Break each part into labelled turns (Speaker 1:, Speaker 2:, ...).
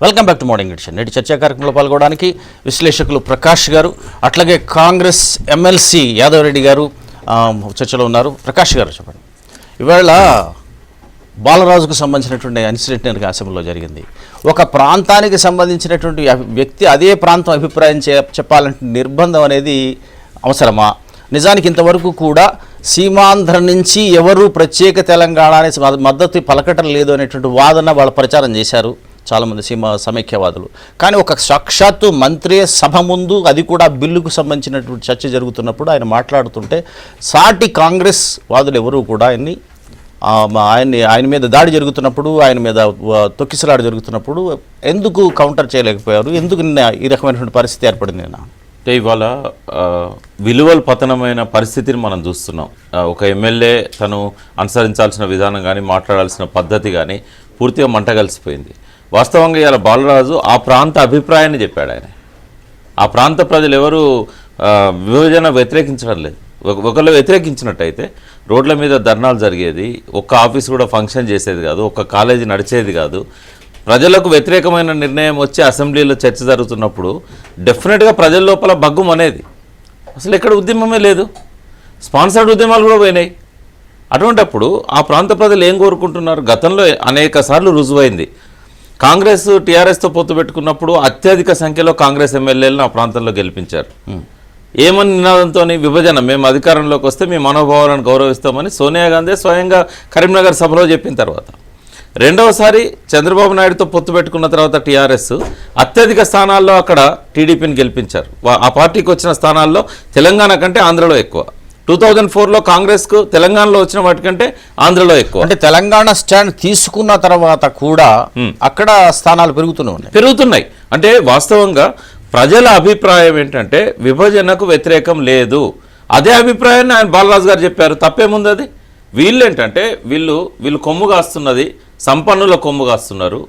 Speaker 1: Welcome back to morning edition. నేటి చర్చా కార్యక్రమంలో పాల్గొనడానికి విశ్లేషకులు ప్రకాష్ గారు, అట్లాగే కాంగ్రెస్ ఎమ్మెల్సీ యాదవ్ రెడ్డి గారు చర్చలో ఉన్నారు. ప్రకాష్ గారు చెప్పండి, ఇవాళ బాలరాజుకు సంబంధించినటువంటి ఇన్సిడెంట్ అసెంబ్లీలో జరిగింది. ఒక ప్రాంతానికి సంబంధించినటువంటి వ్యక్తి అదే ప్రాంతం అభిప్రాయం చెప్పాలంటే నిర్బంధం అనేది అవసరమా? నిజానికి ఇంతవరకు కూడా సీమాంధ్ర నుంచి ఎవరు ప్రత్యేక తెలంగాణ అనే మద్దతు పలకటం లేదు అనేటువంటి వాదన వాళ్ళు ప్రచారం చేశారు చాలామంది సమైక్యవాదులు. కానీ ఒక సాక్షాత్తు మంత్రి సభ ముందు, అది కూడా బిల్లుకు సంబంధించినటువంటి చర్చ జరుగుతున్నప్పుడు ఆయన మాట్లాడుతుంటే సాటి కాంగ్రెస్ వాదులు ఎవరు కూడా ఆయన మీద దాడి జరుగుతున్నప్పుడు, ఆయన మీద తొక్కిసలాట జరుగుతున్నప్పుడు ఎందుకు కౌంటర్ చేయలేకపోయారు? ఎందుకు నిన్న ఈ రకమైనటువంటి పరిస్థితి ఏర్పడింది? నిన్న
Speaker 2: అంటే ఇవాళ విలువల పతనమైన పరిస్థితిని మనం చూస్తున్నాం. ఒక ఎమ్మెల్యే తను అనుసరించాల్సిన విధానం కానీ, మాట్లాడాల్సిన పద్ధతి కానీ పూర్తిగా మంట కలిసిపోయింది. వాస్తవంగా ఇవాళ బాలరాజు ఆ ప్రాంత అభిప్రాయాన్ని చెప్పాడు. ఆయన ఆ ప్రాంత ప్రజలు ఎవరు విభజన వ్యతిరేకించడం లేదు. ఒకళ్ళు వ్యతిరేకించినట్టయితే రోడ్ల మీద ధర్నాలు జరిగేది, ఒక్క ఆఫీస్ కూడా ఫంక్షన్ చేసేది కాదు, ఒక్క కాలేజీ నడిచేది కాదు. ప్రజలకు వ్యతిరేకమైన నిర్ణయం వచ్చి అసెంబ్లీలో చర్చ జరుగుతున్నప్పుడు డెఫినెట్గా ప్రజల లోపల భగ్గుం అనేది, అసలు ఎక్కడ ఉద్యమమే లేదు, స్పాన్సర్డ్ ఉద్యమాలు కూడా పోయినాయి. అటువంటప్పుడు ఆ ప్రాంత ప్రజలు ఏం కోరుకుంటున్నారు? గతంలో అనేక సార్లు రుజువైంది. కాంగ్రెస్ టీఆర్ఎస్తో పొత్తు పెట్టుకున్నప్పుడు అత్యధిక సంఖ్యలో కాంగ్రెస్ ఎమ్మెల్యేలను ఆ ప్రాంతంలో గెలిపించారు. ఏమని నినాదంతో? విభజన, మేము అధికారంలోకి వస్తే మీ మనోభావాలను గౌరవిస్తామని సోనియా గాంధీ స్వయంగా కరీంనగర్ సభలో చెప్పిన తర్వాత, రెండవసారి చంద్రబాబు నాయుడుతో పొత్తు పెట్టుకున్న తర్వాత టీఆర్ఎస్ అత్యధిక స్థానాల్లో అక్కడ టీడీపీని గెలిపించారు. ఆ పార్టీకి వచ్చిన స్థానాల్లో తెలంగాణ కంటే ఆంధ్రలో ఎక్కువ. 2004లో కాంగ్రెస్కు తెలంగాణలో వచ్చిన వాటికంటే ఆంధ్రలో ఎక్కువ.
Speaker 1: అంటే తెలంగాణ స్టాండ్ తీసుకున్న తర్వాత కూడా అక్కడ స్థానాలు పెరుగుతున్నాయి.
Speaker 2: అంటే వాస్తవంగా ప్రజల అభిప్రాయం ఏంటంటే విభజనకు వ్యతిరేకం లేదు. అదే అభిప్రాయాన్ని ఆయన బాలరాజు గారు చెప్పారు. తప్పేముంది? అది వీళ్ళు ఏంటంటే వీళ్ళు కొమ్ము కాస్తున్నది, సంపన్నుల కొమ్ము కాస్తున్నారు,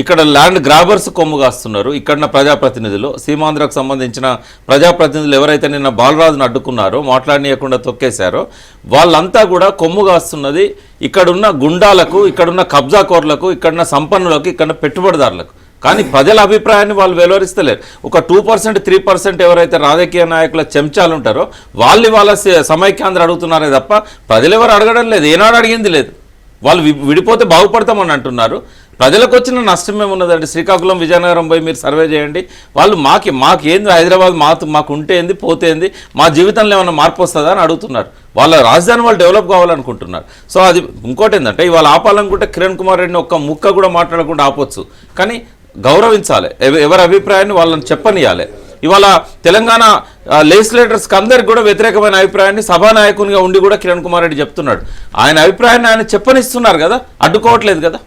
Speaker 2: ఇక్కడ ల్యాండ్ గ్రాబర్స్ కొమ్ము కాస్తున్నారు. ఇక్కడున్న ప్రజాప్రతినిధులు, సీమాంధ్రకు సంబంధించిన ప్రజాప్రతినిధులు ఎవరైతే నిన్న బాలరాజును అడ్డుకున్నారో, మాట్లాడనీయకుండా తొక్కేశారో, వాళ్ళంతా కూడా కొమ్ము కాస్తున్నది ఇక్కడున్న గుండాలకు, ఇక్కడున్న కబ్జాకోర్లకు, ఇక్కడున్న సంపన్నులకు, ఇక్కడున్న పెట్టుబడిదారులకు. కానీ ప్రజల అభిప్రాయాన్ని వాళ్ళు వెలువరిస్తలేరు. ఒక 2%, 3% ఎవరైతే రాజకీయ నాయకుల చెంచాలు ఉంటారో వాళ్ళ సమైక్యాంధ్ర అడుగుతున్నారే తప్ప ప్రజలు ఎవరు అడగడం లేదు. ఏనాడు అడిగింది లేదు. వాళ్ళు విడిపోతే బాగుపడతామని అంటున్నారు. ప్రజలకు వచ్చిన నష్టం ఏమున్నదండి? శ్రీకాకుళం, విజయనగరం పోయి మీరు సర్వే చేయండి. వాళ్ళు మాకేంది హైదరాబాద్ మాకు ఉంటేంది, పోతేంది, మా జీవితంలో ఏమైనా మార్పు వస్తుందా అని అడుగుతున్నారు. వాళ్ళ రాజధాని వాళ్ళు డెవలప్ కావాలనుకుంటున్నారు. సో అది ఇంకోటి ఏంటంటే, ఇవాళ ఆపాలనుకుంటే కిరణ్ కుమార్ రెడ్డిని ఒక్క ముక్క కూడా మాట్లాడకుండా ఆపొచ్చు, కానీ గౌరవించాలి. ఎవరి అభిప్రాయాన్ని వాళ్ళని చెప్పనియాలి. ఇవాళ తెలంగాణ లెజిస్లేటర్స్కి అందరికి కూడా వ్యతిరేకమైన అభిప్రాయాన్ని సభానాయకునిగా ఉండి కూడా కిరణ్ కుమార్ రెడ్డి చెప్తున్నాడు. ఆయన అభిప్రాయాన్ని ఆయన చెప్పనిస్తున్నారు కదా, అడ్డుకోవట్లేదు కదా.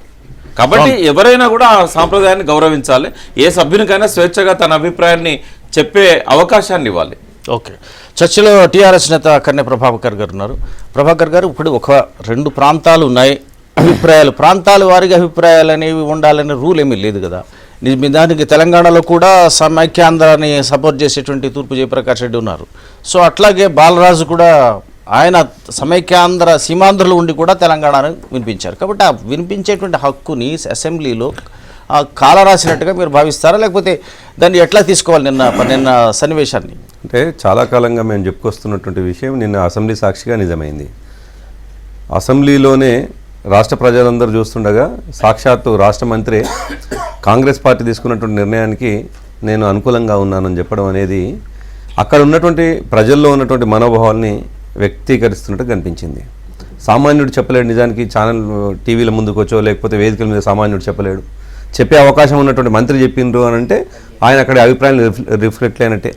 Speaker 2: కాబట్టి ఎవరైనా కూడా ఆ సాంప్రదాయాన్ని గౌరవించాలి. ఏ సభ్యునికైనా స్వేచ్ఛగా తన అభిప్రాయాన్ని చెప్పే అవకాశాన్ని ఇవ్వాలి.
Speaker 1: ఓకే, చర్చలో టీఆర్ఎస్ నేత కన్నె ప్రభాకర్ గారు ఉన్నారు. ప్రభాకర్ గారు, ఇప్పుడు 2 ప్రాంతాలు ఉన్నాయి, అభిప్రాయాలు ప్రాంతాల వారిగా అభిప్రాయాలు అనేవి ఉండాలనే రూల్ ఏమీ లేదు కదా. దానికి తెలంగాణలో కూడా సమైక్యాంధ్రాన్ని సపోర్ట్ చేసేటువంటి తూర్పు జయప్రకాష్ రెడ్డి ఉన్నారు. సో అట్లాగే బాలరాజు కూడా ఆయన సమైక్యాంధ్ర సీమాంధ్రలో ఉండి కూడా తెలంగాణను వినిపించారు. కాబట్టి ఆ వినిపించేటువంటి హక్కుని అసెంబ్లీలో కాలరాసినట్టుగా మీరు భావిస్తారా, లేకపోతే దాన్ని ఎట్లా తీసుకోవాలి? నిన్న సన్నివేశాన్ని
Speaker 3: అంటే చాలా కాలంగా మేము చెప్పుకొస్తున్నటువంటి విషయం నిన్న అసెంబ్లీ సాక్షిగా నిజమైంది. అసెంబ్లీలోనే రాష్ట్ర ప్రజలందరూ చూస్తుండగా సాక్షాత్తు రాష్ట్ర మంత్రి కాంగ్రెస్ పార్టీ తీసుకున్నటువంటి నిర్ణయానికి నేను అనుకూలంగా ఉన్నానని చెప్పడం అనేది అక్కడ ఉన్నటువంటి ప్రజల్లో ఉన్నటువంటి మనోభావాల్ని వ్యక్తీకరిస్తున్నట్టు కనిపించింది. సామాన్యుడు చెప్పలేడు. నిజానికి ఛానల్ టీవీల ముందుకు వచ్చో లేకపోతే వేదికల మీద సామాన్యుడు చెప్పలేడు. చెప్పే అవకాశం ఉన్నటువంటి మంత్రి చెప్పిండ్రు అని అంటే ఆయన అక్కడ అభిప్రాయం రిఫ్లెక్ట్ అయినట్టే.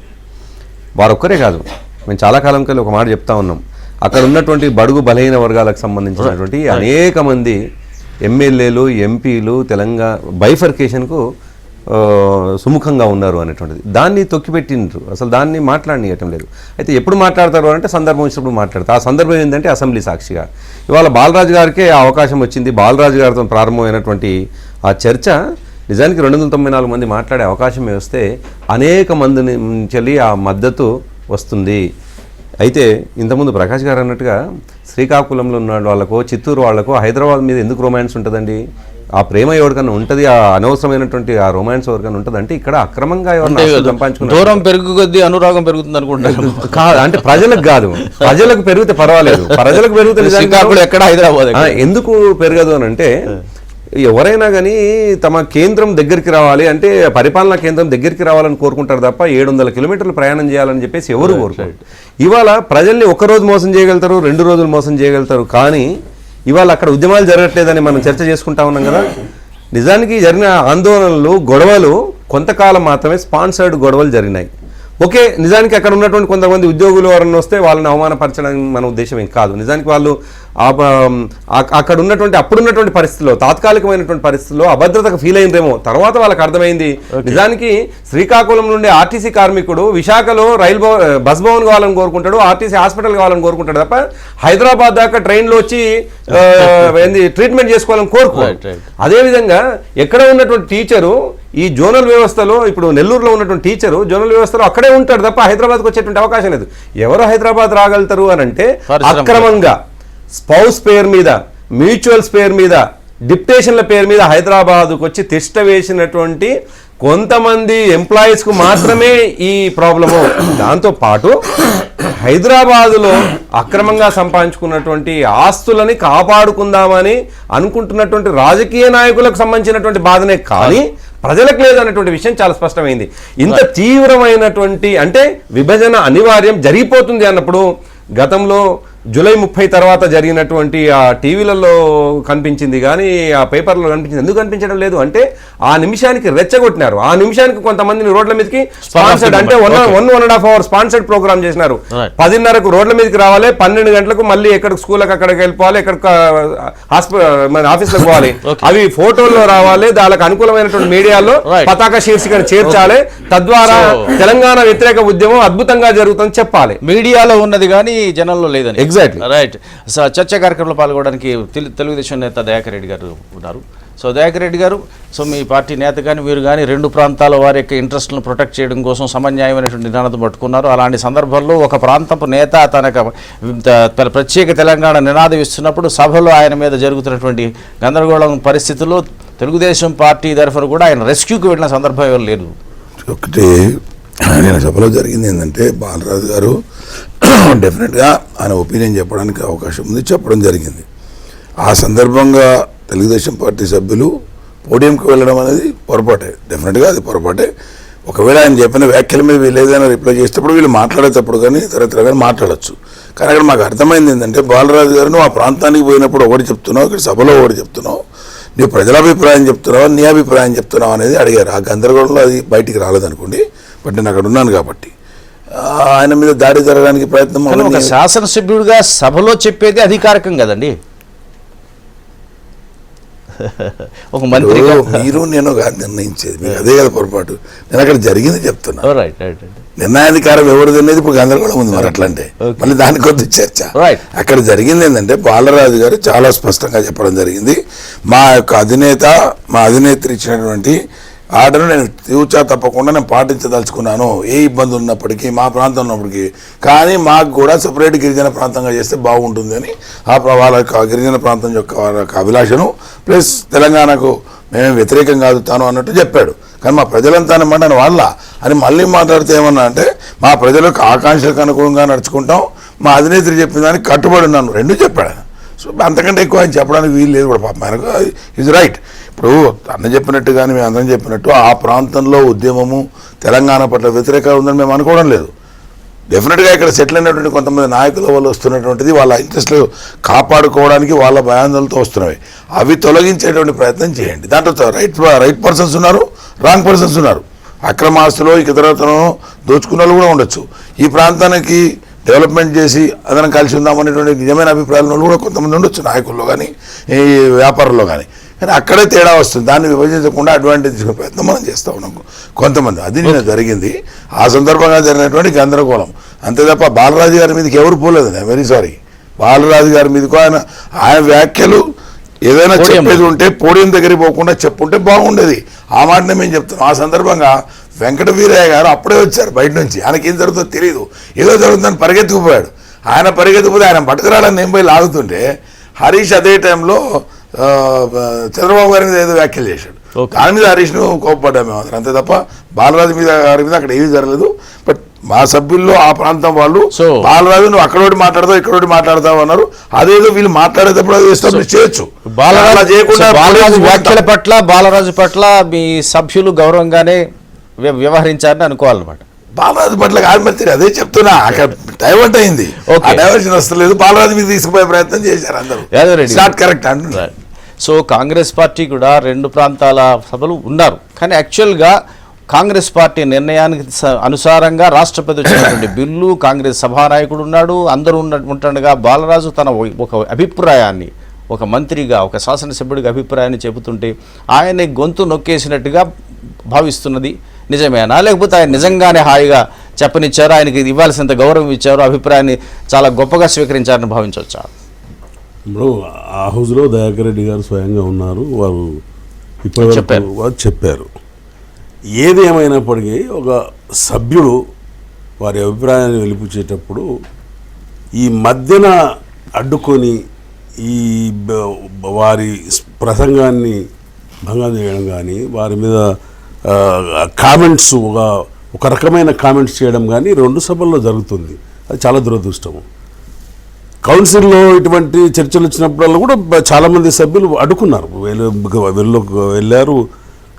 Speaker 3: వారొక్కరే కాదు, మేము చాలా కాలం కలిసి ఒక మాట చెప్తా ఉన్నాం. అక్కడ ఉన్నటువంటి బడుగు బలహీన వర్గాలకు సంబంధించినటువంటి అనేక మంది ఎమ్మెల్యేలు, ఎంపీలు తెలంగాణ బైఫర్కేషన్కు సుముఖంగా ఉన్నారు అనేటువంటిది దాన్ని తొక్కిపెట్టిండ్రు. అసలు దాన్ని మాట్లాడనీయటం లేదు. అయితే ఎప్పుడు మాట్లాడతారు అంటే సందర్భం వచ్చినప్పుడు మాట్లాడతారు. ఆ సందర్భం ఏంటంటే అసెంబ్లీ సాక్షిగా ఇవాళ బాలరాజు గారికే అవకాశం వచ్చింది. బాలరాజు గారితో ప్రారంభమైనటువంటి ఆ చర్చ నిజానికి 294 మంది మాట్లాడే అవకాశం వస్తే అనేక మంది నుంచి ఆ మద్దతు వస్తుంది. అయితే ఇంతకుముందు ప్రకాష్ గారు అన్నట్టుగా శ్రీకాకుళంలో ఉన్న వాళ్ళకో, చిత్తూరు వాళ్ళకో హైదరాబాద్ మీద ఎందుకు రొమాన్స్ ఉంటుందండి? ఆ ప్రేమ ఎవరికన్నా ఉంటుంది, ఆ అనవసరమైనటువంటి ఆ రొమాన్స్ ఎవరికన్నా ఉంటుంది అంటే ఇక్కడ అక్రమంగా ఎవరైనా సంపాదించుకున్నారు.
Speaker 1: దూరం పెరుగు కొద్దీ అనురాగం పెరుగుతుంది అనుకుంటారు.
Speaker 3: అంటే ప్రజలకు కాదు, ప్రజలకు పెరిగితే పర్వాలేదు, ప్రజలకు పెరిగితే
Speaker 1: శ్రీకాకుళం ఎక్కడ హైదరాబాద్
Speaker 3: ఎందుకు పెరగదు అని అంటే ఎవరైనా కానీ తమ కేంద్రం దగ్గరికి రావాలి అంటే పరిపాలనా కేంద్రం దగ్గరికి రావాలని కోరుకుంటారు తప్ప 700 కిలోమీటర్లు ప్రయాణం చేయాలని చెప్పేసి ఎవరు కోరుకోరు. ఇవాళ ప్రజల్ని ఒక్కరోజు మోసం చేయగలుగుతారు, 2 రోజులు మోసం చేయగలుగుతారు, కానీ ఇవాళ అక్కడ ఉద్యమాలు జరగట్లేదని మనం చర్చ చేసుకుంటా ఉన్నాం కదా. నిజానికి జరిగిన ఆందోళనలు, గొడవలు కొంతకాలం మాత్రమే స్పాన్సర్డ్ గొడవలు జరిగినాయి. ఓకే, నిజానికి అక్కడ ఉన్నటువంటి కొంతమంది ఉద్యోగులు ఎవరన్నా వస్తే వాళ్ళని అవమానపరచడానికి మన ఉద్దేశం ఏం కాదు. నిజానికి వాళ్ళు అక్కడ ఉన్నటువంటి అప్పుడున్నటువంటి పరిస్థితుల్లో, తాత్కాలికమైనటువంటి పరిస్థితుల్లో అభద్రతకు ఫీల్ అయిందేమో. తర్వాత వాళ్ళకి అర్థమైంది నిజానికి శ్రీకాకుళం నుండి ఆర్టీసీ కార్మికుడు విశాఖలో బస్ భవన్ కావాలని కోరుకుంటాడు, ఆర్టీసీ హాస్పిటల్ కావాలని కోరుకుంటాడు తప్ప హైదరాబాద్ దాకా ట్రైన్లో వచ్చి ట్రీట్మెంట్ చేసుకోవాలని కోరుకోరు. అదేవిధంగా ఎక్కడ ఉన్నటువంటి టీచరు ఈ జోనల్ వ్యవస్థలో, ఇప్పుడు నెల్లూరులో ఉన్నటువంటి టీచరు జోనల్ వ్యవస్థలో అక్కడే ఉంటాడు తప్ప హైదరాబాద్కి వచ్చేటువంటి అవకాశం లేదు. ఎవరు హైదరాబాద్ రాగలుగుతారు అని అంటే అక్రమంగా స్పౌస్ పేరు మీద, మ్యూచువల్స్ పేరు మీద, డిప్టేషన్ల పేరు మీద హైదరాబాద్కు వచ్చి తిష్ట వేసినటువంటి కొంతమంది ఎంప్లాయీస్కు మాత్రమే ఈ ప్రాబ్లము. దాంతోపాటు హైదరాబాదులో అక్రమంగా సంపాదించుకున్నటువంటి ఆస్తులని కాపాడుకుందామని అనుకుంటున్నటువంటి రాజకీయ నాయకులకు సంబంధించినటువంటి బాధనే కానీ ప్రజలకు లేదన్నటువంటి విషయం చాలా స్పష్టమైంది. ఇంత తీవ్రమైనటువంటి అంటే విభజన అనివార్యం జరిగిపోతుంది అన్నప్పుడు గతంలో జూలై 30 తర్వాత జరిగినటువంటి ఆ టీవీలలో కనిపించింది కానీ ఆ పేపర్లో కనిపించింది. ఎందుకు కనిపించడం లేదు అంటే ఆ నిమిషానికి రెచ్చగొట్టినారు. ఆ నిమిషానికి కొంతమందిని రోడ్ల మీదకి స్పాన్సర్డ్ అంటే 1.5 hours స్పాన్సర్డ్ ప్రోగ్రామ్ చేసినారు. 10:30కు రోడ్ల మీదకి రావాలి, 12 గంటలకు మళ్ళీ ఎక్కడికి స్కూల్కి అక్కడికి వెళ్ళిపోవాలి, ఎక్కడికి ఆఫీస్లకు పోవాలి. అవి ఫోటోల్లో రావాలి, దానికి అనుకూలమైనటువంటి మీడియాలో పతాక శీర్షికను చేర్చాలి. తద్వారా తెలంగాణ వ్యతిరేక ఉద్యమం అద్భుతంగా జరుగుతుందని చెప్పాలి.
Speaker 1: మీడియాలో ఉన్నది కానీ జనంలో లేదని.
Speaker 3: Exactly
Speaker 1: right. సో చర్చా కార్యక్రమంలో పాల్గొనడానికి తెలుగుదేశం నేత దయాకర్ రెడ్డి గారు ఉన్నారు. సో దయాకర్ రెడ్డి గారు, సో మీ పార్టీ నేత కానీ మీరు కానీ 2 ప్రాంతాల వారి యొక్క ఇంట్రెస్ట్లను ప్రొటెక్ట్ చేయడం కోసం సమన్యాయమైనటువంటి నినాదం పట్టుకున్నారు. అలాంటి సందర్భంలో ఒక ప్రాంతపు నేత తన ప్రత్యేక తెలంగాణ నినాదం ఇస్తున్నప్పుడు సభలో ఆయన మీద జరుగుతున్నటువంటి గందరగోళం పరిస్థితుల్లో తెలుగుదేశం పార్టీ తరఫున కూడా ఆయన రెస్క్యూకి వెళ్ళిన సందర్భం ఎవరు లేదు.
Speaker 4: ఒకటి నేను సభలో జరిగింది ఏంటంటే బాలరాజు గారు డెఫినెట్గా ఆయన ఒపీనియన్ చెప్పడానికి అవకాశం ఉంది, చెప్పడం జరిగింది. ఆ సందర్భంగా తెలుగుదేశం పార్టీ సభ్యులు పోడియంకి వెళ్ళడం అనేది పొరపాటే, డెఫినెట్గా అది పొరపాటే. ఒకవేళ ఆయన చెప్పిన వ్యాఖ్యల మీద వీళ్ళు ఏదైనా రిప్లై చేసేటప్పుడు వీళ్ళు మాట్లాడేటప్పుడు కానీ తరతర కానీ మాట్లాడచ్చు. కానీ అక్కడ మాకు అర్థమైంది ఏంటంటే బాలరాజు గారు నువ్వు ఆ ప్రాంతానికి పోయినప్పుడు ఒకటి చెప్తున్నావు, ఇక్కడ సభలో ఒకటి చెప్తున్నావు, నీ ప్రజల అభిప్రాయం చెప్తున్నావు, నీ అభిప్రాయం చెప్తున్నావు అనేది అడిగారు. ఆ గందరగోళంలో అది బయటికి రాలేదనుకోండి, బట్ నేను అక్కడ ఉన్నాను కాబట్టి ఆయన మీద దాడి జరగడానికి ప్రయత్నం.
Speaker 1: ఒక శాసనసభ్యుడిగా సభలో చెప్పేది అధికారికం కదండి. ఒక మంత్రి
Speaker 4: మీరు నేను కాదు నిర్ణయించేది, మీకు అదే కదా పొరపాటు. నేను అక్కడ జరిగింది చెప్తున్నా. నిర్ణయాధికారం ఎవరిది అనేది ఇప్పుడు గందరగోళం ఉంది. మరి అట్లంటే మళ్ళీ దాని కొద్ది చర్చ. అక్కడ జరిగింది ఏంటంటే బాలరాజు గారు చాలా స్పష్టంగా చెప్పడం జరిగింది. మా యొక్క అధినేత, మా అధినేత్రి ఇచ్చినటువంటి ఆర్డర్ నేను తూచా తప్పకుండా నేను పాటించదలుచుకున్నాను, ఏ ఇబ్బంది ఉన్నప్పటికీ, మా ప్రాంతం ఉన్నప్పటికీ. కానీ మాకు కూడా సపరేట్ గిరిజన ప్రాంతంగా చేస్తే బాగుంటుంది అని వాళ్ళ యొక్క గిరిజన ప్రాంతం యొక్క వాళ్ళ అభిలాషను ప్లస్ తెలంగాణకు మేమే వ్యతిరేకం కాదు తాను అన్నట్టు చెప్పాడు. కానీ మా ప్రజలంతా అనమాట వాళ్ళ అని మళ్ళీ మాట్లాడితే ఏమన్నా అంటే మా ప్రజలకు ఆకాంక్షలకు అనుగుణంగా నడుచుకుంటాం, మా అధినేత్రి చెప్పిన దానికి కట్టుబడి ఉన్నాను, 2 చెప్పాడు ఆయన. సో అంతకంటే ఎక్కువ ఆయన చెప్పడానికి వీలు లేదు కూడా. పాపం ఆయనకు ఈజ్ రైట్. ఇప్పుడు అన్న చెప్పినట్టు కానీ మేము అందరం చెప్పినట్టు ఆ ప్రాంతంలో ఉద్యమము తెలంగాణ పట్ల వ్యతిరేకంగా ఉందని మేము అనుకోవడం లేదు. డెఫినెట్గా ఇక్కడ సెటిల్ అయినటువంటి కొంతమంది నాయకుల వాళ్ళు వస్తున్నటువంటిది వాళ్ళ ఇంట్రెస్ట్లు కాపాడుకోవడానికి వాళ్ళ భయాందోళనతో వస్తున్నవి. అవి తొలగించేటువంటి ప్రయత్నం చేయండి. దాంట్లో రైట్ పర్సన్స్ ఉన్నారు, రాంగ్ పర్సన్స్ ఉన్నారు. అక్రమాస్తులో ఇతరతను దోచుకున్న వాళ్ళు కూడా ఉండొచ్చు. ఈ ప్రాంతానికి డెవలప్మెంట్ చేసి అందరం కలిసి ఉందామనేటువంటి నిజమైన అభిప్రాయాల కూడా కొంతమంది ఉండొచ్చు, నాయకుల్లో కానీ ఈ వ్యాపారంలో కానీ. కానీ అక్కడే తేడా వస్తుంది. దాన్ని విభజించకుండా అడ్వాంటేజ్ తీసుకునే ప్రయత్నం మనం చేస్తూ ఉన్నాం కొంతమంది. అది నిన్న జరిగింది. ఆ సందర్భంగా జరిగినటువంటి గందరగోళం అంతే తప్ప బాలరాజు గారి మీదకి ఎవరు పోలేదండి. Very sorry. బాలరాజు గారి మీదకు ఆయన వ్యాఖ్యలు ఏదైనా చెప్పేది ఉంటే పోడియం దగ్గరికి పోకుండా చెప్పుంటే బాగుండేది. ఆ మాటనే మేము చెప్తున్నాం. ఆ సందర్భంగా వెంకట వీరయ్య గారు అప్పుడే వచ్చారు బయట నుంచి. ఆయనకి ఏం జరుగుతుందో తెలియదు, ఏదో జరుగుతుందని పరిగెత్తుకుపోయాడు. ఆయన పరిగెత్తుకుపోతే ఆయన పట్టుకురాలని నేను పోయి లాగుతుంటే హరీష్ అదే టైంలో చంద్రబాబు గారి మీద ఏదో వ్యాఖ్యలు చేశాడు. దాని మీద హరీష్ను కోప్పడ్డా మేము అందరం, అంతే తప్ప బాలరాజు మీద గారి మీద అక్కడ ఏమీ జరగలేదు. బట్ మా సభ్యుల్లో ఆ ప్రాంతం వాళ్ళు బాలరాజు నువ్వు అక్కడోటి మాట్లాడతావు ఇక్కడోటి మాట్లాడతావు అన్నారు. అదేదో వీళ్ళు మాట్లాడేటప్పుడు అది ఎస్టాబ్లిష్ చేయొచ్చు.
Speaker 1: బాలరాజు వ్యాఖ్యల పట్ల బాలరాజు పట్ల మీ సభ్యులు గౌరవంగానే వ్యవహరించారని అనుకోవాలన్నమాట.
Speaker 4: బాలరాజు పట్ల కాదు మరి అదే చెప్తున్నా, అక్కడ డైవర్ట్ అయింది, డైవర్షన్ వస్తలేదు, బాలరాజు మీద తీసుకుపోయే ప్రయత్నం చేశారు అందరూ. కరెక్ట్ అంటున్నారు.
Speaker 1: సో కాంగ్రెస్ పార్టీ కూడా 2 ప్రాంతాల సభలు ఉన్నారు, కానీ యాక్చువల్గా కాంగ్రెస్ పార్టీ నిర్ణయానికి అనుసారంగా రాష్ట్రపతి వచ్చినటువంటి బిల్లు, కాంగ్రెస్ సభానాయకుడు ఉన్నాడు, అందరూ ఉంటుండగా బాలరాజు తన ఒక అభిప్రాయాన్ని ఒక మంత్రిగా ఒక శాసనసభ్యుడిగా అభిప్రాయాన్ని చెబుతుంటే ఆయన గొంతు నొక్కేసినట్టుగా భావిస్తున్నది నిజమేనా, లేకపోతే ఆయన నిజంగానే హాయిగా చెప్పనిచ్చారు, ఆయనకి ఇవ్వాల్సినంత గౌరవం ఇచ్చారు, అభిప్రాయాన్ని చాలా గొప్పగా స్వీకరించారని భావించవచ్చా?
Speaker 5: ఇప్పుడు ఆ హౌస్లో దయాకర్ రెడ్డి గారు స్వయంగా ఉన్నారు, వారు ఇప్పటివరకు వారు చెప్పారు. ఏది ఏమైనప్పటికీ ఒక సభ్యుడు వారి అభిప్రాయాన్ని వెలిపించేటప్పుడు ఈ మధ్యన అడ్డుకొని ఈ వారి ప్రసంగాన్ని భంగం చేయడం కానీ, వారి మీద కామెంట్స్ ఒక రకమైన కామెంట్స్ చేయడం కానీ 2 సభల్లో జరుగుతుంది. అది చాలా దురదృష్టము. కౌన్సిల్లో ఇటువంటి చర్చలు వచ్చినప్పుడల్లా కూడా చాలామంది సభ్యులు అడ్డుకున్నారు, వెళ్ళారు.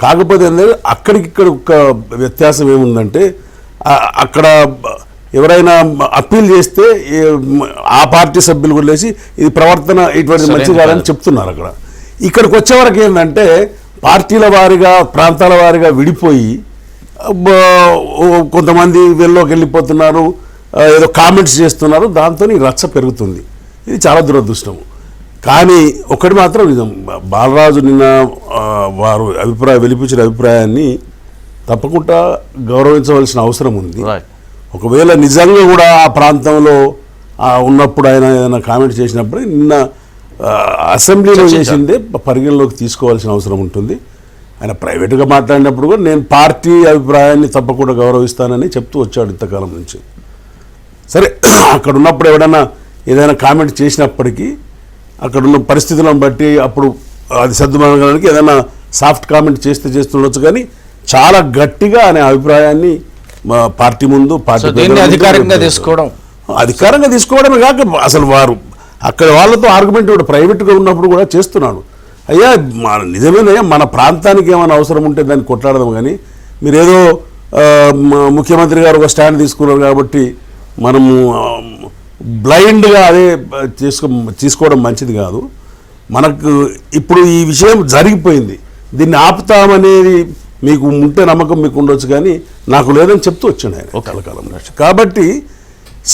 Speaker 5: కాకపోతే అక్కడికిక్కడ ఒక వ్యత్యాసం ఏముందంటే, అక్కడ ఎవరైనా అప్పీల్ చేస్తే ఆ పార్టీ సభ్యులు కూడా లేచి ఇది ప్రవర్తన ఇటువంటి మంచి కాదని చెప్తున్నారు. ఇక్కడికి వచ్చే వరకు ఏంటంటే పార్టీల వారిగా ప్రాంతాల వారిగా విడిపోయి కొంతమంది వెళ్ళలోకి వెళ్ళిపోతున్నారు, ఏదో కామెంట్స్ చేస్తున్నారు, దాంతో ఈ రచ్చ పెరుగుతుంది. ఇది చాలా దురదృష్టము. కానీ ఒకటి మాత్రం నిజం, బాలరాజు నిన్న వారు వెలిపించిన అభిప్రాయాన్ని తప్పకుండా గౌరవించవలసిన అవసరం ఉంది. ఒకవేళ నిజంగా కూడా ఆ ప్రాంతంలో ఉన్నప్పుడు ఆయన ఏదైనా కామెంట్ చేసినప్పుడు నిన్న అసెంబ్లీలో చేసిందే పరిగణలోకి తీసుకోవాల్సిన అవసరం ఉంటుంది. ఆయన ప్రైవేట్గా మాట్లాడినప్పుడు కూడా నేను పార్టీ అభిప్రాయాన్ని తప్పకుండా గౌరవిస్తానని చెప్తూ వచ్చాడు ఇంతకాలం నుంచి. సరే, అక్కడ ఉన్నప్పుడు ఎవడన్నా ఏదైనా కామెంట్ చేసినప్పటికీ అక్కడున్న పరిస్థితులను బట్టి అప్పుడు అది సర్దుమనగడానికి ఏదైనా సాఫ్ట్ కామెంట్ చేస్తుండొచ్చు, కానీ చాలా గట్టిగా అనే అభిప్రాయాన్ని పార్టీ ముందు అధికారంగా తీసుకోవడమే కాక అసలు వారు అక్కడ వాళ్ళతో ఆర్గ్యుమెంట్ కూడా ప్రైవేట్గా ఉన్నప్పుడు కూడా చేస్తున్నాడు. అయ్యా నిజమేనయ్యా, మన ప్రాంతానికి ఏమైనా అవసరం ఉంటే దాన్ని కొట్లాడదాం, కానీ మీరేదో ముఖ్యమంత్రి గారు ఒక స్టాండ్ తీసుకున్నారు కాబట్టి మనము బ్లైండ్గా అదే తీసుకోవడం మంచిది కాదు. మనకు ఇప్పుడు ఈ విషయం జరిగిపోయింది, దీన్ని ఆపుతామనేది మీకు ఉంటే నమ్మకం మీకు ఉండొచ్చు, కానీ నాకు లేదని చెప్తూ వచ్చాడు ఆయన కలకాలం. కాబట్టి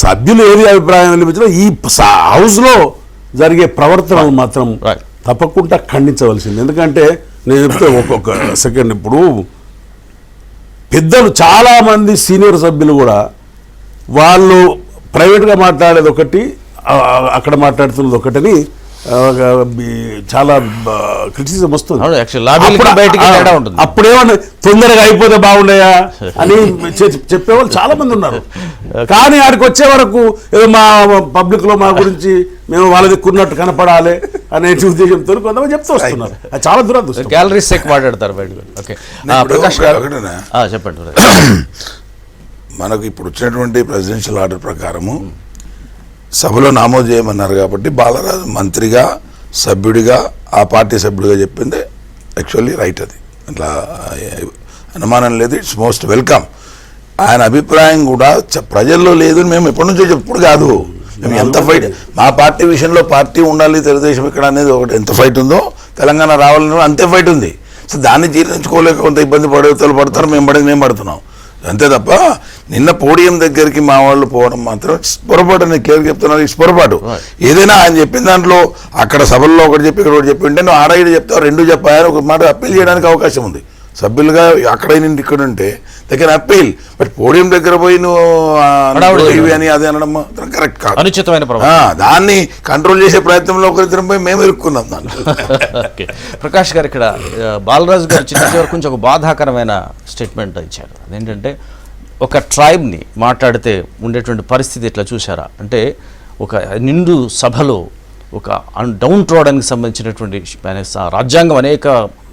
Speaker 5: సభ్యులు ఏది అభిప్రాయం వెలిపించినా ఈ హౌస్లో జరిగే ప్రవర్తనలు మాత్రం తప్పకుండా ఖండించవలసింది. ఎందుకంటే నేను చెప్తే ఒక్కొక్క సెకండ్, ఇప్పుడు పెద్దలు చాలామంది సీనియర్ సభ్యులు కూడా వాళ్ళు ప్రైవేట్గా మాట్లాడేది ఒకటి, అక్కడ మాట్లాడుతున్నది ఒకటని చాలా క్రిటిసిజం వస్తుంది. అప్పుడేమన్నా తొందరగా అయిపోతే బాగుండయా అని చెప్పేవాళ్ళు చాలా మంది ఉన్నారు. కానీ ఆడికి వచ్చే వరకు ఏదో మా పబ్లిక్ లో మా గురించి మేము వాళ్ళ దిక్కున్నట్టు కనపడాలి అనే ఉద్దేశంతో కొంతమంది చెప్తూ వస్తున్నారు. అది చాలా దురదృష్టం.
Speaker 1: గ్యాలరీస్ ఎక్కువ మాట్లాడతారు బయటకు. చెప్పండి.
Speaker 4: మనకు ఇప్పుడు వచ్చినటువంటి ప్రెసిడెన్షియల్ ఆర్డర్ ప్రకారము సభలో నామోదు చేయమన్నారు కాబట్టి బాలరాజు మంత్రిగా సభ్యుడిగా ఆ పార్టీ సభ్యుడిగా చెప్పింది యాక్చువల్లీ రైట్. అది అట్లా అనుమానం లేదు, ఇట్స్ మోస్ట్ వెల్కమ్. ఆయన అభిప్రాయం కూడా ప్రజల్లో లేదు, మేము ఎప్పటి నుంచో చెప్పుడు కాదు. మేము ఎంత ఫైట్, మా పార్టీ విషయంలో పార్టీ ఉండాలి, తెలుగుదేశం ఇక్కడ అనేది ఒకటి ఎంత ఫైట్ ఉందో తెలంగాణ రావాలని అంతే ఫైట్ ఉంది. సో దాన్ని జీర్ణించుకోలేక కొంత ఇబ్బంది పడతారు, మేము పడుతున్నాం అంతే తప్ప నిన్న పోడియం దగ్గరికి మా వాళ్ళు పోవడం మాత్రం పొరపాటు. నేను కేర్ చెప్తున్నాను, ఇట్స్ పొరపాటు. ఏదైనా ఆయన చెప్పిన దాంట్లో అక్కడ సభల్లో ఒకటి చెప్పి ఇక్కడ ఒకటి చెప్పి ఉంటే నువ్వు ఆడ చెప్తావు, 2 చెప్పారు, ఒక మాట అప్పీల్ చేయడానికి అవకాశం ఉంది. సభ్యులుగా అక్కడ నుండి ఇక్కడ ఉంటే దగ్గర అప్పీల్, బట్ పోడియం దగ్గర పోయి నువ్వు అని అదే అనడం మాత్రం కరెక్ట్ కాదు,
Speaker 1: అనుచితమైన.
Speaker 4: దాన్ని కంట్రోల్ చేసే ప్రయత్నంలో ఒకరిద్దరం పోయి మేము ఇరుక్కున్నాం దాంట్లో.
Speaker 1: ప్రకాష్ గారు, ఇక్కడ బాలరాజు గారు చివరికి కొంచెం ఒక బాధాకరమైన స్టేట్మెంట్ ఇచ్చారు. అదేంటంటే ఒక ట్రైబ్ని మాట్లాడితే ఉండేటువంటి పరిస్థితి ఇట్లా చూసారా అంటే, ఒక నిండు సభలో ఒక డౌన్ ట్రోడన్కి సంబంధించినటువంటి రాజ్యాంగం అనేక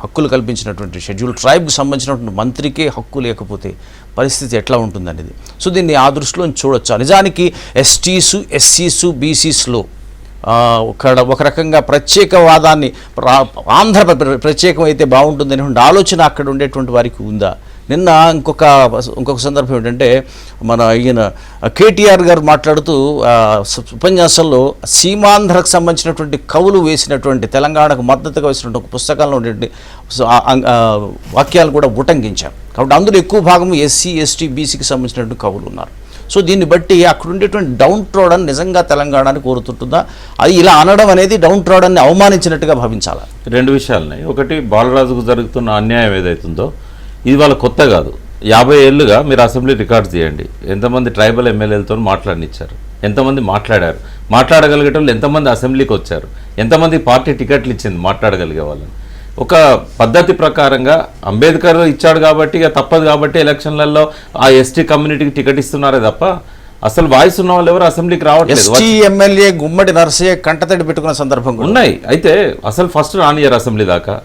Speaker 1: హక్కులు కల్పించినటువంటి షెడ్యూల్ ట్రైబ్కి సంబంధించినటువంటి మంత్రికే హక్కు లేకపోతే పరిస్థితి ఎట్లా ఉంటుందనేది. సో దీన్ని ఆ దృష్టిలో చూడొచ్చు. నిజానికి ఎస్టీసు, ఎస్సీసు, బీసీస్లో ఒక రకంగా ప్రత్యేకవాదాన్ని ఆంధ్ర ప్రత్యేకం అయితే బాగుంటుందనే ఆలోచన అక్కడ ఉండేటువంటి వారికి ఉందా? నిన్న ఇంకొక సందర్భం ఏంటంటే, మన ఈయన కేటీఆర్ గారు మాట్లాడుతూ ఉపన్యాసంలో సీమాంధ్రకు సంబంధించినటువంటి కవులు వేసినటువంటి, తెలంగాణకు మద్దతుగా వేసినటువంటి ఒక పుస్తకంలో ఉండేటువంటి వాక్యాలు కూడా ఉటంకించారు. కాబట్టి అందులో ఎక్కువ భాగం ఎస్సీ, ఎస్టీ, బీసీకి సంబంధించినటువంటి కవులు ఉన్నారు. సో దీన్ని బట్టి అక్కడ ఉండేటువంటి డౌన్ ట్రోడన్ నిజంగా తెలంగాణని కోరుతుంటుందా? అది ఇలా అనడం అనేది డౌన్ ట్రోడన్ని అవమానించినట్టుగా భావించాలా?
Speaker 2: రెండు విషయాలున్నాయి. ఒకటి, బాలరాజుకు జరుగుతున్న అన్యాయం ఏదైతుందో ఇది వాళ్ళ కొత్త కాదు. 50 ఏళ్ళుగా మీరు అసెంబ్లీ రికార్డ్స్ తీయండి. ఎంతమంది ట్రైబల్ ఎమ్మెల్యేలతో మాట్లాడనిచ్చారు, ఎంతమంది మాట్లాడారు, మాట్లాడగలిగేటోళ్ళు ఎంతమంది అసెంబ్లీకి వచ్చారు, ఎంతమంది పార్టీ టికెట్లు ఇచ్చింది మాట్లాడగలిగే వాళ్ళని. ఒక పద్ధతి ప్రకారంగా అంబేద్కర్ ఇచ్చాడు కాబట్టి, ఇక తప్పదు కాబట్టి ఎలక్షన్లలో ఆ ఎస్టీ కమ్యూనిటీకి టికెట్ ఇస్తున్నారే తప్ప అసలు వాయిస్ ఉన్న వాళ్ళు ఎవరు అసెంబ్లీకి రావట్లేదు.
Speaker 1: ఎస్టీ ఎమ్మెల్యే గుమ్మడి నరసయ్య కంటతడి పెట్టుకున్న సందర్భం
Speaker 2: ఉన్నాయి. అయితే అసలు ఫస్ట్ రానియరు, అసెంబ్లీ దాకా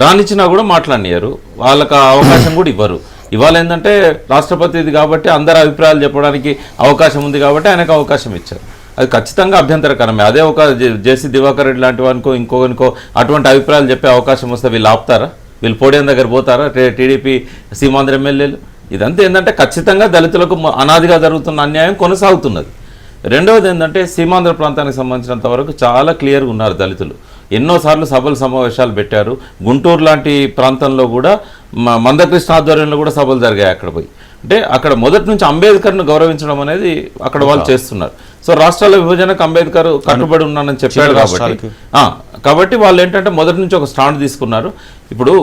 Speaker 2: రానిచ్చినా కూడా మాట్లాడినారు, వాళ్ళకి అవకాశం కూడా ఇవ్వరు. ఇవాళ ఏంటంటే రాష్ట్రపతి ఇది కాబట్టి అందరి అభిప్రాయాలు చెప్పడానికి అవకాశం ఉంది కాబట్టి ఆయనకు అవకాశం ఇచ్చారు. అది ఖచ్చితంగా అభ్యంతరకరమే. అదే ఒక జేసీ దివాకర్ రెడ్డి లాంటి వానికో ఇంకో అటువంటి అభిప్రాయాలు చెప్పే అవకాశం వస్తే వీళ్ళు ఆపుతారా? వీళ్ళు పోడియం దగ్గర పోతారా? టీడీపీ సీమాంధ్ర ఎమ్మెల్యేలు? ఇదంతా ఏంటంటే ఖచ్చితంగా దళితులకు అనాదిగా జరుగుతున్న అన్యాయం కొనసాగుతున్నది. రెండవది ఏంటంటే సీమాంధ్ర ప్రాంతానికి సంబంధించినంత వరకు చాలా క్లియర్గా ఉన్నారు దళితులు. ఎన్నోసార్లు సభలు సమావేశాలు పెట్టారు. గుంటూరు లాంటి ప్రాంతంలో కూడా మందకృష్ణ ఆధ్వర్యంలో కూడా సభలు జరిగాయి అక్కడ పోయి. అంటే అక్కడ మొదటి నుంచి అంబేద్కర్ను గౌరవించడం అనేది అక్కడ వాళ్ళు చేస్తున్నారు. సో రాష్ట్రాల విభజనకు అంబేద్కర్ కట్టుబడి ఉన్నానని చెప్పాడు కాబట్టి వాళ్ళు ఏంటంటే మొదటి నుంచి ఒక స్టాండ్ తీసుకున్నారు. ఇప్పుడు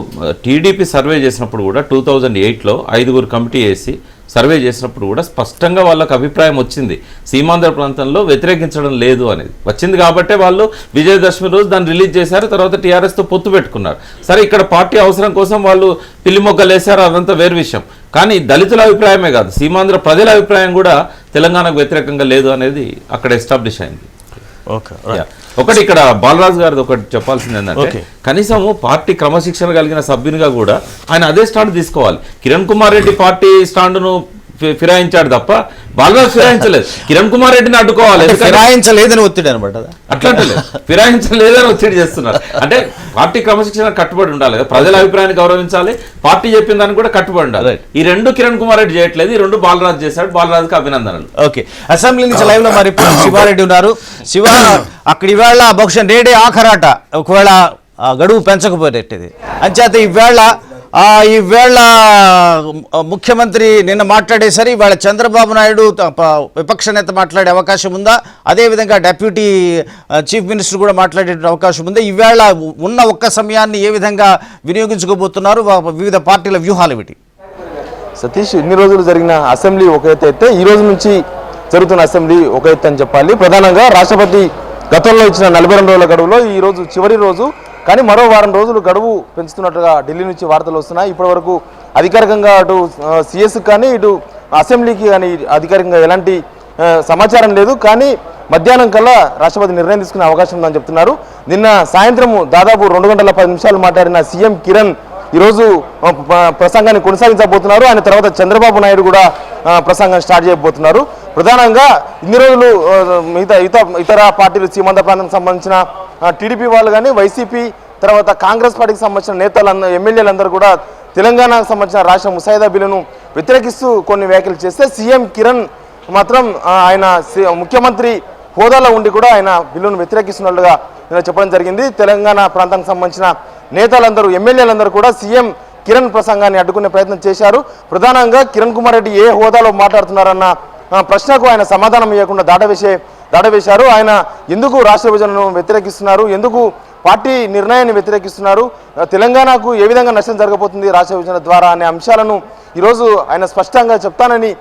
Speaker 2: టీడీపీ సర్వే చేసినప్పుడు కూడా 2008లో 5 కమిటీ వేసి సర్వే చేసినప్పుడు కూడా స్పష్టంగా వాళ్ళకు అభిప్రాయం వచ్చింది, సీమాంధ్ర ప్రాంతంలో వ్యతిరేకించడం లేదు అనేది వచ్చింది. కాబట్టే వాళ్ళు విజయదశమి రోజు దాన్ని రిలీజ్ చేశారు. తర్వాత టీఆర్ఎస్తో పొత్తు పెట్టుకున్నారు. సరే, ఇక్కడ పార్టీ అవసరం కోసం వాళ్ళు పిల్లి మొగ్గలు వేశారు, అదంతా వేరు విషయం. కానీ దళితుల అభిప్రాయమే కాదు, సీమాంధ్ర ప్రజల అభిప్రాయం కూడా తెలంగాణకు వ్యతిరేకంగా లేదు అనేది అక్కడ ఎస్టాబ్లిష్ అయింది. ఒకటి ఇక్కడ బాలరాజు గారిది ఒకటి చెప్పాల్సింది ఏంటంటే, కనీసం పార్టీ క్రమశిక్షణ కలిగిన సభ్యునిగా కూడా ఆయన అదే స్టాండ్ తీసుకోవాలి. కిరణ్ కుమార్ రెడ్డి పార్టీ స్టాండ్ను ఫిరాయించాడు తప్ప బాలరాజు ఫిరాయించలేదు. కిరణ్ కుమార్ రెడ్డిని అడ్డుకోవాలి,
Speaker 1: ఫిరాయించలేదని ఒత్తిడి అనమాట.
Speaker 2: అట్లాంటి ఫిరాయించలేదని ఒత్తిడి చేస్తున్నారు. అంటే పార్టీ క్రమశిక్షణ కట్టుబడి ఉండాలి కదా, ప్రజల అభిప్రాయాన్ని గౌరవించాలి, పార్టీ చెప్పిన దాన్ని కూడా కట్టుబడి ఉండాలి. ఈ రెండు కిరణ్ కుమార్ రెడ్డి చేయట్లేదు, ఈ రెండు బాలరాజు చేశాడు. బాలరాజుకి అభినందనలు.
Speaker 1: ఓకే, అసెంబ్లీ నుంచి లైవ్ లో మరి శివారెడ్డి ఉన్నారు. శివ, అక్కడ ఇవాళ బహుశా నేడే ఆఖరాట, ఒకవేళ గడువు పెంచకపోయేటది అంచేత ఈవేళ ముఖ్యమంత్రి నిన్న మాట్లాడేసరి ఇవాళ చంద్రబాబు నాయుడు విపక్ష నేత మాట్లాడే అవకాశం ఉందా? అదేవిధంగా డెప్యూటీ చీఫ్ మినిస్టర్ కూడా మాట్లాడే అవకాశం ఉందా? ఈవేళ ఉన్న ఒక్క సమయాన్ని ఏ విధంగా వినియోగించుకోబోతున్నారు? వివిధ పార్టీల వ్యూహాలు ఏమిటి?
Speaker 6: సతీష్, ఇన్ని రోజులు జరిగిన అసెంబ్లీ ఒక ఎత్తు అయితే ఈ రోజు నుంచి జరుగుతున్న అసెంబ్లీ ఒక ఎత్తు అని చెప్పాలి. ప్రధానంగా రాష్ట్రపతి గతంలో ఇచ్చిన 42 రోజుల గడువులో ఈ రోజు చివరి రోజు. కానీ మరో వారం రోజులు గడువు పెంచుతున్నట్టుగా ఢిల్లీ నుంచి వార్తలు వస్తున్నాయి. ఇప్పటివరకు అధికారికంగా అటు సిఎస్కి కానీ ఇటు అసెంబ్లీకి కానీ అధికారికంగా ఎలాంటి సమాచారం లేదు. కానీ మధ్యాహ్నం కల్లా రాష్ట్రపతి నిర్ణయం తీసుకునే అవకాశం ఉందని చెప్తున్నారు. నిన్న సాయంత్రం దాదాపు 2 గంటల 10 నిమిషాలు మాట్లాడిన సీఎం కిరణ్ ఈరోజు ప్రసంగాన్ని కొనసాగించబోతున్నారు. ఆయన తర్వాత చంద్రబాబు నాయుడు కూడా ప్రసంగం స్టార్ట్ చేయబోతున్నారు. ప్రధానంగా ఇన్ని రోజులు ఇతర పార్టీలు సీమాంధ్ర ప్రాంతానికి సంబంధించిన టీడీపీ వాళ్ళు కానీ వైసీపీ తర్వాత కాంగ్రెస్ పార్టీకి సంబంధించిన నేతలందరూ ఎమ్మెల్యేలందరూ కూడా తెలంగాణకు సంబంధించిన రాష్ట్ర ముసాయిదా బిల్లును వ్యతిరేకిస్తూ కొన్ని వ్యాఖ్యలు చేస్తే సీఎం కిరణ్ మాత్రం ఆయన ముఖ్యమంత్రి హోదాలో ఉండి కూడా ఆయన బిల్లును వ్యతిరేకిస్తున్నట్లుగా చెప్పడం జరిగింది. తెలంగాణ ప్రాంతానికి సంబంధించిన నేతలందరూ ఎమ్మెల్యేలందరూ కూడా సీఎం కిరణ్ ప్రసంగాన్ని అడ్డుకునే ప్రయత్నం చేశారు. ప్రధానంగా కిరణ్ కుమార్ రెడ్డి ఏ హోదాలో మాట్లాడుతున్నారన్న ప్రశ్నకు ఆయన సమాధానం ఇవ్వకుండా దాటవేశారు. ఆయన ఎందుకు రాష్ట్ర విభజనను వ్యతిరేకిస్తున్నారు, ఎందుకు పార్టీ నిర్ణయాన్ని వ్యతిరేకిస్తున్నారు, తెలంగాణకు ఏ విధంగా నష్టం జరగబోతుంది రాష్ట్ర విభజన ద్వారా అనే అంశాలను ఈరోజు ఆయన స్పష్టంగా చెప్తానని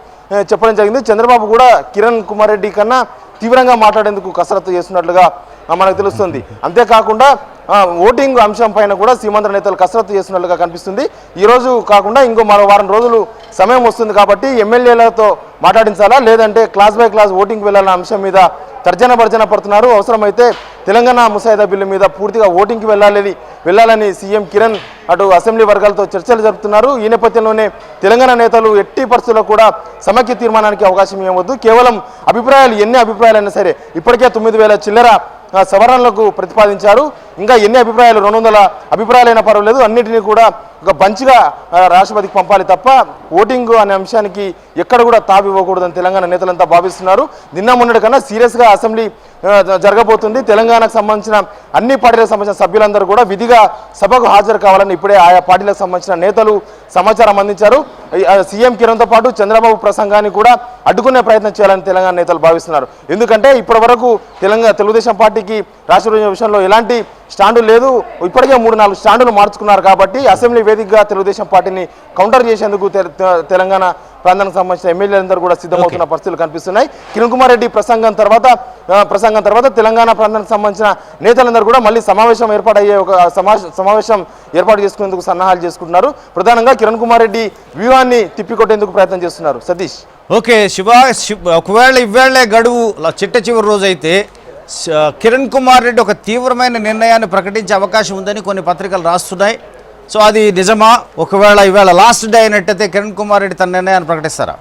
Speaker 6: చెప్పడం జరిగింది. చంద్రబాబు కూడా కిరణ్ కుమార్ రెడ్డి కన్నా తీవ్రంగా మాట్లాడేందుకు కసరత్తు చేస్తున్నట్లుగా మనకు తెలుస్తుంది. అంతేకాకుండా ఓటింగ్ అంశం పైన కూడా సీమాంధ్ర నేతలు కసరత్తు చేస్తున్నట్లుగా కనిపిస్తుంది. ఈరోజు కాకుండా ఇంకో మరో వారం రోజులు సమయం వస్తుంది కాబట్టి ఎమ్మెల్యేలతో మాట్లాడించాలా లేదంటే క్లాస్ బై క్లాస్ ఓటింగ్కి వెళ్ళాలన్న అంశం మీద తర్జన భర్జన పడుతున్నారు. అవసరమైతే తెలంగాణ ముసాయిదా బిల్లు మీద పూర్తిగా ఓటింగ్కి వెళ్ళాలని సీఎం కిరణ్ అటు అసెంబ్లీ వర్గాలతో చర్చలు జరుపుతున్నారు. ఈ నేపథ్యంలోనే తెలంగాణ నేతలు ఎట్టి పరిస్థితుల్లో కూడా సమైక్య తీర్మానానికి అవకాశం ఇవ్వవద్దు, కేవలం ఎన్ని అభిప్రాయాలైనా సరే ఇప్పటికే 9,000 చిల్లర సవరణలకు ప్రతిపాదించారు. ఇంకా ఎన్ని అభిప్రాయాలు 200 అభిప్రాయాలైనా పర్వాలేదు, అన్నింటినీ కూడా ఒక బంచ్గా రాష్ట్రపతికి పంపాలి తప్ప ఓటింగ్ అనే అంశానికి ఎక్కడ కూడా తావివ్వకూడదని తెలంగాణ నేతలంతా భావిస్తున్నారు. నిన్న మొన్నటి కన్నా సీరియస్గా అసెంబ్లీ జరగబోతుంది. తెలంగాణకు సంబంధించిన అన్ని పార్టీలకు సంబంధించిన సభ్యులందరూ కూడా విధిగా సభకు హాజరు కావాలని ఇప్పుడే ఆయా పార్టీలకు సంబంధించిన నేతలు సమాచారం అందించారు. సీఎం కిరణ్తో పాటు చంద్రబాబు ప్రసంగాన్ని కూడా అడ్డుకునే ప్రయత్నం చేయాలని తెలంగాణ నేతలు భావిస్తున్నారు. ఎందుకంటే ఇప్పటి వరకు తెలుగుదేశం పార్టీకి రాష్ట్ర విషయంలో ఎలాంటి స్టాండు లేదు. ఇప్పటికే 3-4 స్టాండులు మార్చుకున్నారు. కాబట్టి అసెంబ్లీ వేదికగా తెలుగుదేశం పార్టీని కౌంటర్ చేసేందుకు తెలంగాణ ప్రాంతానికి సంబంధించిన ఎమ్మెల్యేలందరూ కూడా సిద్ధమవుతున్న పరిస్థితులు కనిపిస్తున్నాయి. కిరణ్ కుమార్ రెడ్డి ప్రసంగం తర్వాత తెలంగాణ ప్రాంతానికి సంబంధించిన నేతలందరూ కూడా మళ్ళీ సమావేశం ఏర్పాటు చేసుకునేందుకు సన్నాహాలు చేసుకుంటున్నారు. ప్రధానంగా కిరణ్ కుమార్ రెడ్డి వ్యూహాన్ని తిప్పికొట్టేందుకు ప్రయత్నం చేస్తున్నారు. సతీష్.
Speaker 1: ఓకే శివ, ఒకవేళ ఇవాళ గడువు చిట్ట రోజు అయితే కిరణ్ కుమార్ రెడ్డి ఒక తీవ్రమైన నిర్ణయాన్ని ప్రకటించే అవకాశం ఉందని కొన్ని పత్రికలు రాస్తున్నాయి. సో అది నిజమా? ఒకవేళ ఇవాళ లాస్ట్ డే అయినట్టయితే కిరణ్ కుమార్ రెడ్డి తన నిర్ణయాన్ని ప్రకటిస్తారా?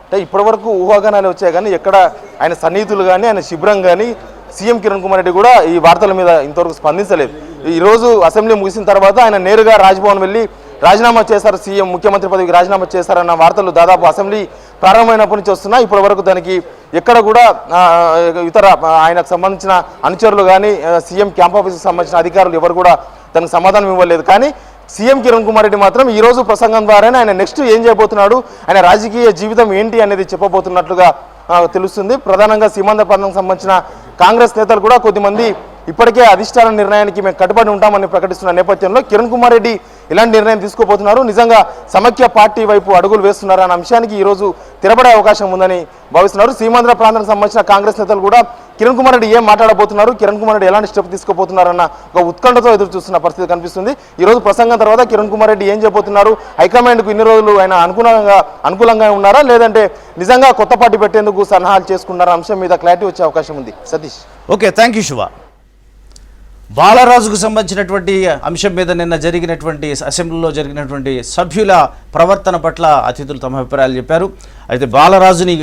Speaker 6: అంటే ఇప్పటివరకు ఊహాగానాలు వచ్చాయి కానీ ఎక్కడ ఆయన సన్నిహితులు కానీ ఆయన శిబిరం కానీ సీఎం కిరణ్ కుమార్ రెడ్డి కూడా ఈ వార్తల మీద ఇంతవరకు స్పందించలేదు. ఈరోజు అసెంబ్లీ ముగిసిన తర్వాత ఆయన నేరుగా రాజ్భవన్ వెళ్ళి రాజీనామా చేశారు, సీఎం ముఖ్యమంత్రి పదవికి రాజీనామా చేశారన్న వార్తలు దాదాపు అసెంబ్లీ ప్రారంభమైనప్పటి నుంచి వస్తున్నాయి. ఇప్పటి వరకు దానికి ఎక్కడ కూడా ఇతర ఆయనకు సంబంధించిన అనుచరులు కానీ సీఎం క్యాంప్ ఆఫీస్కి సంబంధించిన అధికారులు ఎవరు కూడా దానికి సమాధానం ఇవ్వలేదు. కానీ సీఎం కిరణ్ కుమార్ రెడ్డి మాత్రం ఈరోజు ప్రసంగం ద్వారానే ఆయన నెక్స్ట్ ఏం చేయబోతున్నాడు, ఆయన రాజకీయ జీవితం ఏంటి అనేది చెప్పబోతున్నట్లుగా తెలుస్తుంది. ప్రధానంగా సీమాంధ్ర ప్రాంతానికి సంబంధించిన కాంగ్రెస్ నేతలు కూడా కొద్దిమంది ఇప్పటికే అధిష్టాన నిర్ణయానికి మేము కట్టుబడి ఉంటామని ప్రకటిస్తున్న నేపథ్యంలో కిరణ్ కుమార్ రెడ్డి ఇలాంటి నిర్ణయం తీసుకోబోతున్నారు, నిజంగా సమైక్య పార్టీ వైపు అడుగులు వేస్తున్నారు అన్న అంశానికి ఈరోజు తెరబడే అవకాశం ఉందని భావిస్తున్నారు. సీమాంధ్ర ప్రాంతానికి సంబంధించిన కాంగ్రెస్ నేతలు కూడా కిరణ్ కుమార్ రెడ్డి ఏం మాట్లాడబోతున్నారు, కిరణ్ కుమార్ రెడ్డి ఎలాంటి స్టెప్ తీసుకోబోతున్నారన్న ఒక ఉత్కంఠతో ఎదురు చూస్తున్న పరిస్థితి కనిపిస్తుంది. ఈరోజు ప్రసంగం తర్వాత కిరణ్ కుమార్ రెడ్డి ఏం చెప్పబోతున్నారు, హైకమాండ్కు ఇన్ని రోజులు ఆయన అనుకూలంగా ఉన్నారా లేదంటే నిజంగా కొత్త పార్టీ పెట్టేందుకు సన్నాహాలు చేసుకున్నారా అంశం మీద క్లారిటీ వచ్చే అవకాశం ఉంది. Satish.
Speaker 1: Okay, thank you Shiva. బాలరాజుకు సంబంధించినటువంటి అంశం మీద నిన్న అసెంబ్లీలో జరిగినటువంటి సభ్యుల ప్రవర్తన పట్ల అతిథులు తమ అభిప్రాయాలు చెప్పారు. అయితే బాలరాజుని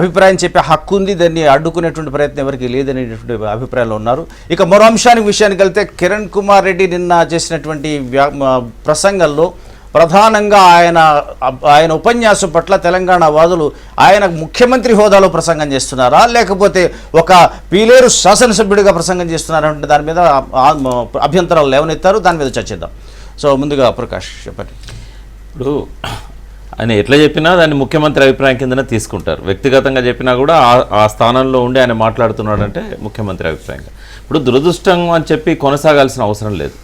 Speaker 1: అభిప్రాయం చెప్పే హక్కు ఉంది, దాన్ని అడ్డుకునేటువంటి ప్రయత్నం ఎవరికి లేదనేటువంటి అభిప్రాయంలో ఉన్నారు. ఇక మరో విషయానికి వెళ్తే కిరణ్ కుమార్ రెడ్డి నిన్న చేసినటువంటి ప్రసంగంలో ప్రధానంగా ఆయన ఉపన్యాసం పట్ల తెలంగాణ వాదులు ఆయన ముఖ్యమంత్రి హోదాలో ప్రసంగం చేస్తున్నారా లేకపోతే ఒక పీలేరు శాసనసభ్యుడిగా ప్రసంగం చేస్తున్నారా అంటే దాని మీద అభ్యంతరాలు లేవనెత్తారు. దాని మీద చర్చిద్దాం. సో ముందుగా ప్రకాష్ చెప్పండి.
Speaker 2: ఇప్పుడు ఆయన ఎట్లా చెప్పినా దాన్ని ముఖ్యమంత్రి అభిప్రాయం కిందనే తీసుకుంటారు. వ్యక్తిగతంగా చెప్పినా కూడా ఆ స్థానంలో ఉండి ఆయన మాట్లాడుతున్నాడంటే ముఖ్యమంత్రి అభిప్రాయంగా. ఇప్పుడు దురదృష్టం అని చెప్పి కొనసాగాల్సిన అవసరం లేదు.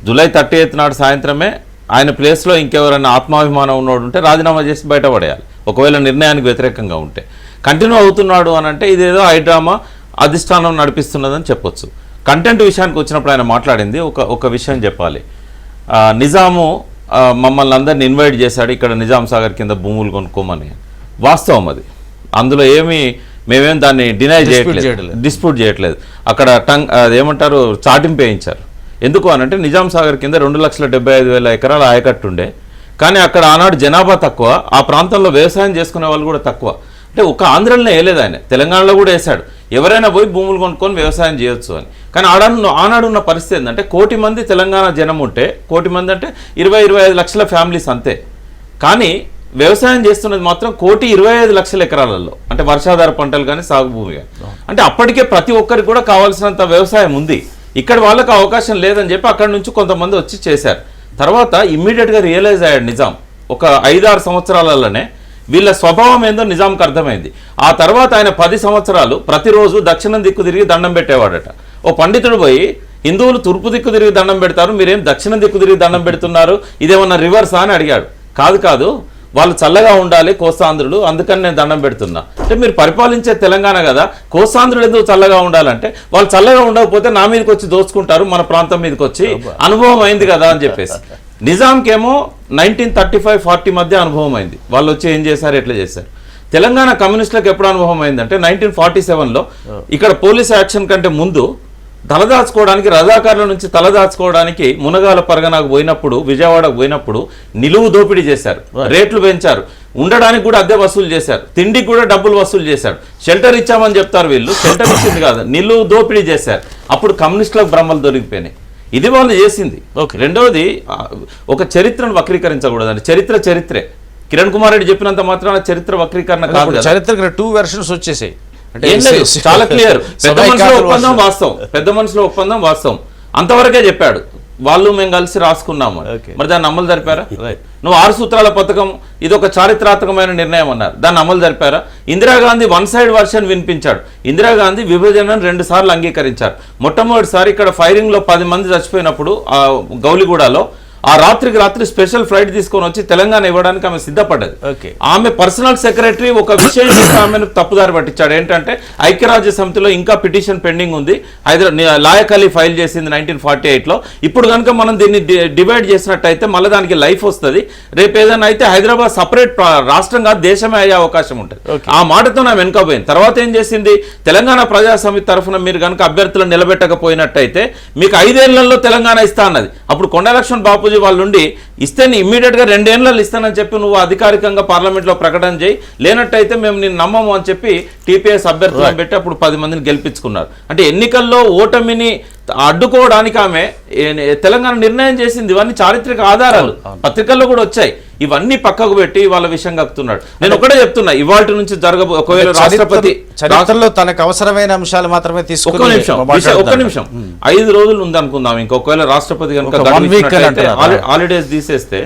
Speaker 2: జూలై 30 నాడు సాయంత్రమే ఆయన ప్లేస్లో ఇంకెవరైనా ఆత్మాభిమానం ఉన్నోడు ఉంటే రాజీనామా చేసి బయటపడేయాలి. ఒకవేళ నిర్ణయానికి వ్యతిరేకంగా ఉంటే కంటిన్యూ అవుతున్నాడు అని అంటే ఇదేదో హైడ్రామా అధిష్టానం నడిపిస్తున్నదని చెప్పొచ్చు. కంటెంట్ విషయానికి వచ్చినప్పుడు ఆయన మాట్లాడింది ఒక విషయం చెప్పాలి. నిజాము మమ్మల్ని అందరిని ఇన్వైట్ చేశాడు ఇక్కడ నిజాం సాగర్ కింద భూములు కొనుక్కోమని. వాస్తవం అది, అందులో మేమేం దాన్ని డిస్ప్యూట్ చేయట్లేదు. అక్కడ అదేమంటారు చాటింపు వేయించారు. ఎందుకు అనంటే నిజాం సాగర్ కింద 2,75,000 ఎకరాల ఆయకట్టు ఉండే, కానీ అక్కడ ఆనాడు జనాభా తక్కువ, ఆ ప్రాంతంలో వ్యవసాయం చేసుకునే వాళ్ళు కూడా తక్కువ. అంటే ఒక ఆంధ్రలోనే వేయలేదు ఆయన, తెలంగాణలో కూడా వేశాడు ఎవరైనా పోయి భూములు కొనుక్కొని వ్యవసాయం చేయొచ్చు అని. కానీ ఆనాడు ఉన్న పరిస్థితి ఏంటంటే 1 కోటి మంది తెలంగాణ జనం ఉంటే, 1 కోటి మంది అంటే 20-25 లక్షల ఫ్యామిలీస్ అంతే. కానీ వ్యవసాయం చేస్తున్నది మాత్రం 1,25,00,000 ఎకరాలలో, అంటే వర్షాధార పంటలు కానీ సాగు భూమి కానీ. అంటే అప్పటికే ప్రతి ఒక్కరికి కూడా కావాల్సినంత వ్యవసాయం ఉంది. ఇక్కడ వాళ్ళకి అవకాశం లేదని చెప్పి అక్కడి నుంచి కొంతమంది వచ్చి చేశారు. తర్వాత ఇమ్మీడియట్గా రియలైజ్ అయ్యాడు నిజాం. ఒక 5-6 సంవత్సరాలలోనే వీళ్ళ స్వభావం ఏందో నిజాంకి అర్థమైంది. ఆ తర్వాత ఆయన 10 సంవత్సరాలు ప్రతిరోజు దక్షిణం దిక్కు తిరిగి దండం పెట్టేవాడట. ఓ పండితుడు పోయి హిందువులు తూర్పు దిక్కు తిరిగి దండం పెడతారు, మీరేం దక్షిణం దిక్కు తిరిగి దండం పెడుతున్నారు, ఇదేమన్నా రివర్సా అని అడిగాడు. కాదు వాళ్ళు చల్లగా ఉండాలి కోస్తాంధ్రులు, అందుకని నేను దండం పెడుతున్నా. అంటే మీరు పరిపాలించే తెలంగాణ కదా, కోస్తాంధ్రులు ఎందుకు చల్లగా ఉండాలంటే వాళ్ళు చల్లగా ఉండకపోతే నా మీదకి వచ్చి దోచుకుంటారు, మన ప్రాంతం మీదకి వచ్చి అనుభవం అయింది కదా అని చెప్పేసి. నిజాంకేమో 1935-40 మధ్య అనుభవం అయింది. వాళ్ళు వచ్చి ఏం చేశారు, ఎట్లా చేశారు. తెలంగాణ కమ్యూనిస్టులకు ఎప్పుడు అనుభవం అయిందంటే 1947లో ఇక్కడ పోలీస్ యాక్షన్ కంటే ముందు తలదాచుకోవడానికి రజాకారుల నుంచి తలదాచుకోవడానికి మునగాల పరగనకు పోయినప్పుడు, విజయవాడకు పోయినప్పుడు నిలువు దోపిడీ చేశారు, రేట్లు పెంచారు, ఉండడానికి కూడా అద్దె వసూలు చేశారు, తిండికి కూడా డబ్బులు వసూలు చేశారు. షెల్టర్ ఇచ్చామని చెప్తారు వీళ్ళు, షెల్టర్ ఇచ్చింది కాదు, నిలువు దోపిడీ చేశారు. అప్పుడు కమ్యూనిస్టులకు బ్రహ్మలు దొరికిపోయినాయి. ఇది వాళ్ళు చేసింది. రెండవది, ఒక చరిత్రను వక్రీకరించకూడదండి. చరిత్రే. కిరణ్ కుమార్ రెడ్డి చెప్పినంత మాత్రాన చరిత్ర వక్రీకరణ కాదు.
Speaker 1: చరిత్ర 2 వెర్షన్స్ వచ్చేసాయి.
Speaker 2: చాలా క్లియర్. పెద్ద మనసులో ఒప్పందం వాస్తవం అంతవరకే చెప్పాడు. వాళ్ళు మేము కలిసి రాసుకున్నాము. మరి దాన్ని అమలు జరిపారా? నువ్వు 6 సూత్రాల పథకం ఇది ఒక చారిత్రాత్మకమైన నిర్ణయం అన్నారు, దాన్ని అమలు జరిపారా? ఇందిరాగాంధీ 1 సైడ్ వర్షన్ వినిపించాడు. ఇందిరాగాంధీ విభజనను 2 సార్లు అంగీకరించారు. మొట్టమొదటిసారి ఇక్కడ ఫైరింగ్ లో 10 మంది చచ్చిపోయినప్పుడు గౌలిగూడలో ఆ రాత్రి స్పెషల్ ఫ్లైట్ తీసుకొని వచ్చి తెలంగాణ ఇవ్వడానికి ఆమె సిద్ధపడ్డది. ఆమె పర్సనల్ సెక్రటరీ ఒక విషయం ఆమెను తప్పుదారి పట్టించాడు. ఏంటంటే ఐక్యరాజ్య సమితిలో ఇంకా పిటిషన్ పెండింగ్ ఉంది, లాయక్ అలీ ఫైల్ చేసింది 1948లో. ఇప్పుడు కనుక మనం దీన్ని డివైడ్ చేసినట్టయితే మళ్ళీ దానికి లైఫ్ వస్తుంది. రేపు ఏదైనా అయితే హైదరాబాద్ సపరేట్ రాష్ట్రంగా దేశమే అయ్యే అవకాశం ఉంటుంది. ఆ మాటతో నా వెనుకపోయింది. తర్వాత ఏం చేసింది, తెలంగాణ ప్రజా సమితి తరఫున మీరు కనుక అభ్యర్థులను నిలబెట్టకపోయినట్టయితే మీకు 5 ఏళ్లలో తెలంగాణ ఇస్తా అన్నది. అప్పుడు కొండ లక్ష్మణ్ బాపూజీ వాళ్ళుండి ఇస్తే ఇమ్మీడియట్ గా 2 ఏళ్లలో ఇస్తానని చెప్పి నువ్వు అధికారికంగా పార్లమెంట్ లో ప్రకటన చేయి, లేనట్టయితే మేము నిన్ను నమ్మము అని చెప్పి టీపీఎస్ అభ్యర్థులను పెట్టి అప్పుడు 10 మందిని గెలిపించుకున్నారు. అంటే ఎన్నికల్లో ఓటమిని అడ్డుకోవడానికి ఆమె తెలంగాణ నిర్ణయం చేసింది. ఇవన్నీ చారిత్రక ఆధారాలు పత్రికల్లో కూడా వచ్చాయి. ఇవన్నీ పక్కకు పెట్టి వాళ్ళ విషయం కక్కుతున్నాడు. నేను ఒకటే చెప్తున్నా, ఇవాళ నుంచి ఒకవేళ రాష్ట్రపతి
Speaker 1: చరిత్రలో తనకు అవసరమైన అంశాలు మాత్రమే తీసుకుని
Speaker 2: ఒక్క నిమిషం 5 రోజులు ఉంది అనుకుందాం. ఒకవేళ రాష్ట్రపతి కనుక హాలిడేస్ తీసేస్తే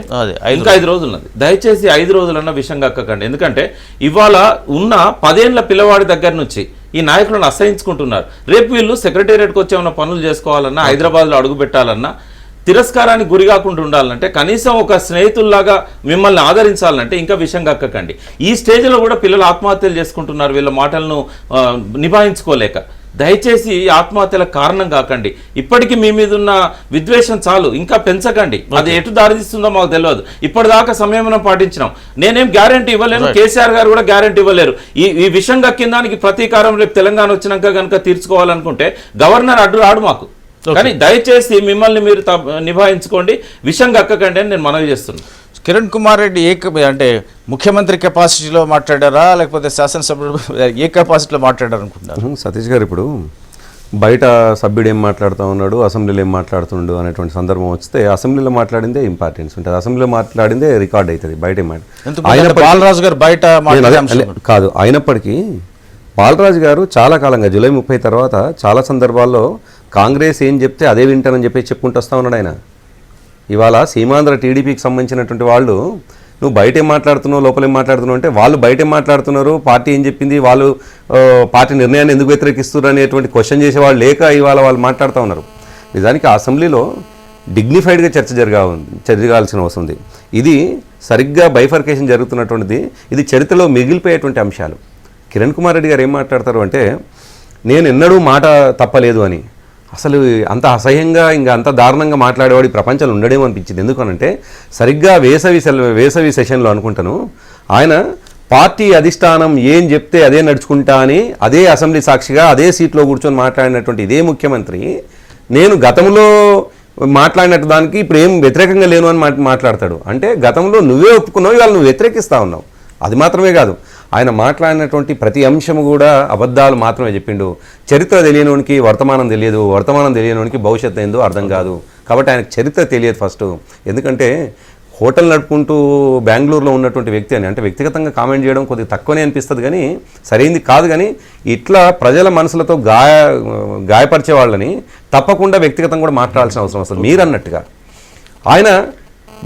Speaker 2: ఇంకా 5 రోజులు ఉన్నది. దయచేసి 5 రోజులన్న విషయం కక్కకండి. ఎందుకంటే ఇవాళ ఉన్న 10 ఏళ్ల పిల్లవాడి దగ్గర నుంచి ఈ నాయకులను అసహించుకుంటున్నారు. రేపు వీళ్ళు సెక్రటేరియట్కి వచ్చి ఏమైనా పనులు చేసుకోవాలన్నా, హైదరాబాద్లో అడుగు పెట్టాలన్నా, తిరస్కారానికి గురి కాకుండా ఉండాలంటే, కనీసం ఒక స్నేహితుల్లాగా మిమ్మల్ని ఆదరించాలంటే ఇంకా విషయం కక్కకండి. ఈ స్టేజ్లో కూడా పిల్లలు ఆత్మహత్యలు చేసుకుంటున్నారు వీళ్ళ మాటలను నిభాయించుకోలేక. దయచేసి ఆత్మహత్యలకు కారణం కాకండి. ఇప్పటికీ మీ మీద ఉన్న విద్వేషం చాలు, ఇంకా పెంచకండి. అది ఎటు దారితీస్తుందో మాకు తెలియదు. ఇప్పటిదాకా సంయమనం పాటించినాం. నేనేం గ్యారంటీ ఇవ్వలేను, కేసీఆర్ గారు కూడా గ్యారంటీ ఇవ్వలేరు. ఈ విషయం కక్కిన దానికి ప్రతీకారం రేపు తెలంగాణ వచ్చినాక కనుక తీర్చుకోవాలనుకుంటే గవర్నర్ అడ్డు రాడు మాకు. కానీ దయచేసి మిమ్మల్ని మీరు నిభాయించుకోండి, విషయం కక్కకండి అని నేను మనవి చేస్తున్నాను.
Speaker 1: కిరణ్ కుమార్ రెడ్డి అంటే ముఖ్యమంత్రి కెపాసిటీలో మాట్లాడారా, లేకపోతే శాసనసభ్యుడు ఏ కెపాసిటీలో మాట్లాడారు అనుకుంటున్నారు?
Speaker 3: సతీష్ గారు, ఇప్పుడు బయట సభ్యుడు ఏం మాట్లాడుతూ ఉన్నాడు, అసెంబ్లీలో ఏం మాట్లాడుతుండు అనేటువంటి సందర్భం వస్తే అసెంబ్లీలో మాట్లాడిందే ఇంపార్టెన్స్ ఉంటుంది. అసెంబ్లీలో మాట్లాడిందే రికార్డ్ అవుతుంది. బయట
Speaker 1: బాలరాజు గారు బయట
Speaker 3: కాదు. అయినప్పటికీ బాలరాజు గారు చాలా కాలంగా జూలై 30 తర్వాత చాలా సందర్భాల్లో కాంగ్రెస్ ఏం చెప్తే అదే వింటానని చెప్పి చెప్పుకుంటూ వస్తూ ఉన్నాడు ఆయన. ఇవాళ సీమాంధ్ర టీడీపీకి సంబంధించినటువంటి వాళ్ళు నువ్వు బయట ఏం మాట్లాడుతున్నావు, లోపల ఏం మాట్లాడుతున్నావు అంటే వాళ్ళు బయట ఏం మాట్లాడుతున్నారు, పార్టీ ఏం చెప్పింది, వాళ్ళు పార్టీ నిర్ణయాన్ని ఎందుకు వ్యతిరేకిస్తున్నారు అనేటువంటి క్వశ్చన్ చేసేవాళ్ళు లేక ఇవాళ వాళ్ళు మాట్లాడుతూ ఉన్నారు. నిజానికి అసెంబ్లీలో డిగ్నిఫైడ్గా జరగాల్సిన అవసరం ఉంది. ఇది సరిగ్గా బైఫర్కేషన్ జరుగుతున్నటువంటిది. ఇది చరిత్రలో మిగిలిపోయేటువంటి అంశాలు. కిరణ్ కుమార్ రెడ్డి గారు ఏం మాట్లాడతారు అంటే, నేను ఎన్నడూ మాట తప్పలేదు అని. అసలు అంత అసహ్యంగా ఇంకా అంత దారుణంగా మాట్లాడేవాడు ఈ ప్రపంచంలో ఉండడేమో అనిపించింది. ఎందుకనంటే సరిగ్గా వేసవి సెషన్లో అనుకుంటాను ఆయన పార్టీ అధిష్టానం ఏం చెప్తే అదే నడుచుకుంటా అని అదే అసెంబ్లీ సాక్షిగా అదే సీట్లో కూర్చొని మాట్లాడినటువంటి ఇదే ముఖ్యమంత్రి నేను గతంలో మాట్లాడినట్టు దానికి ఇప్పుడు ఏం వ్యతిరేకంగా లేను అని మాట్లాడతాడు. అంటే గతంలో నువ్వే ఒప్పుకున్నావు, ఇవాళ నువ్వు వ్యతిరేకిస్తూ ఉన్నావు. అది మాత్రమే కాదు, ఆయన మాట్లాడినటువంటి ప్రతి అంశము కూడా అబద్ధాలు మాత్రమే చెప్పిండు. చరిత్ర తెలియనోనికి వర్తమానం తెలియదు, వర్తమానం తెలియనోనికి భవిష్యత్తు ఏందో అర్థం కాదు. కాబట్టి ఆయనకు చరిత్ర తెలియదు ఫస్ట్. ఎందుకంటే హోటల్ నడుపుకుంటూ బెంగళూరులో ఉన్నటువంటి వ్యక్తి అని అంటే వ్యక్తిగతంగా కామెంట్ చేయడం కొద్దిగా తక్కువనే అనిపిస్తుంది, కానీ సరైనది కాదు. కానీ ఇట్లా ప్రజల మనసులతో గాయపరిచే వాళ్ళని తప్పకుండా వ్యక్తిగతంగా కూడా మాట్లాడాల్సిన అవసరం వస్తుంది. మీరు అన్నట్టుగా ఆయన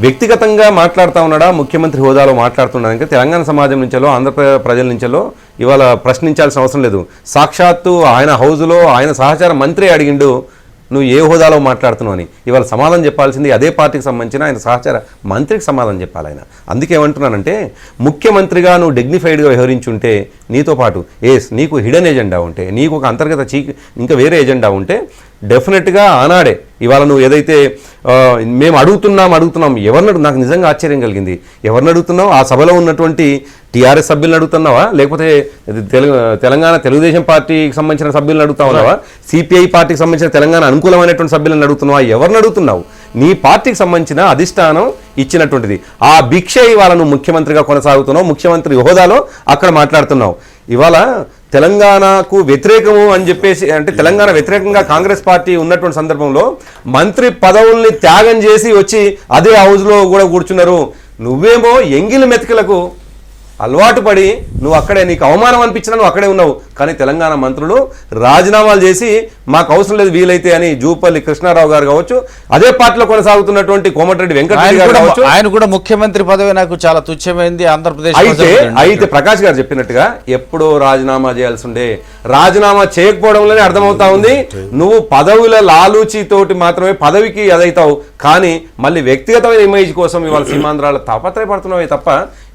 Speaker 3: వ్యక్తిగతంగా మాట్లాడుతూ ఉన్నాడా, ముఖ్యమంత్రి హోదాలో మాట్లాడుతున్నాడంటే తెలంగాణ సమాజం నుంచో ఆంధ్రప్రదేశ్ ప్రజల నుంచో ఇవాళ ప్రశ్నించాల్సిన అవసరం లేదు. సాక్షాత్తు ఆయన హౌజులో ఆయన సహచార మంత్రి అడిగిండు నువ్వు ఏ హోదాలో మాట్లాడుతున్నావు అని. ఇవాళ సమాధానం చెప్పాల్సింది అదే పార్టీకి సంబంధించిన ఆయన సహచార మంత్రికి సమాధానం చెప్పాలి ఆయన. అందుకే ఏమంటున్నానంటే ముఖ్యమంత్రిగా నువ్వు డిగ్నిఫైడ్గా వ్యవహరించుంటే నీతో పాటు నీకు హిడెన్ ఎజెండా ఉంటే, నీకు ఒక అంతర్గత ఇంకా వేరే ఎజెండా ఉంటే డెఫినెట్గా ఆనాడే ఇవాళ నువ్వు ఏదైతే మేము అడుగుతున్నాం ఎవరిని నాకు నిజంగా ఆశ్చర్యం కలిగింది. ఎవరిని అడుగుతున్నావు? ఆ సభలో ఉన్నటువంటి టీఆర్ఎస్ సభ్యులను అడుగుతున్నావా, లేకపోతే తెలంగాణ తెలుగుదేశం పార్టీకి సంబంధించిన సభ్యులను అడుగుతా ఉన్నావా, సిపిఐ పార్టీకి సంబంధించిన తెలంగాణ అనుకూలమైనటువంటి సభ్యులను అడుగుతున్నావా? ఎవరిని అడుగుతున్నావు? నీ పార్టీకి సంబంధించిన అధిష్టానం ఇచ్చినటువంటిది ఆ భిక్ష ఇవాళ నువ్వు ముఖ్యమంత్రిగా కొనసాగుతున్నావు, ముఖ్యమంత్రి హోదాలో అక్కడ మాట్లాడుతున్నావు. ఇవాళ తెలంగాణకు వ్యతిరేకము అని చెప్పేసి, అంటే తెలంగాణ వ్యతిరేకంగా కాంగ్రెస్ పార్టీ ఉన్నటువంటి సందర్భంలో మంత్రి పదవుల్ని త్యాగం చేసి వచ్చి అదే హౌస్లో కూడా కూర్చున్నారు. నువ్వేమో ఎంగిలి మెతికలకు అలవాటు పడి నువ్వు అక్కడే, నీకు అవమానం అనిపించినా నువ్వు అక్కడే ఉన్నావు. కానీ తెలంగాణ మంత్రులు రాజీనామాలు చేసి మాకు అవసరం లేదు వీలైతే అని జూపల్లి కృష్ణారావు గారు కావచ్చు, అదే పార్టీలో కొనసాగుతున్నటువంటి కోమటిరెడ్డి వెంకటరెడ్డి గారు కావచ్చు,
Speaker 1: ఆయన కూడా ముఖ్యమంత్రి పదవి నాకు చాలా తుచ్చమైంది ఆంధ్రప్రదేశ్.
Speaker 3: అయితే ప్రకాష్ గారు చెప్పినట్టుగా ఎప్పుడో రాజీనామా చేయాల్సి ఉండే, రాజీనామా చేయకపోవడంలోనే అర్థమవుతా ఉంది. నువ్వు పదవుల లాలూచీతోటి మాత్రమే పదవికి అదైతావు, కానీ మళ్ళీ వ్యక్తిగతమైన ఇమేజ్ కోసం ఇవాళ సీమాంధ్రాల తాపత్రయపడుతున్నావే తప్ప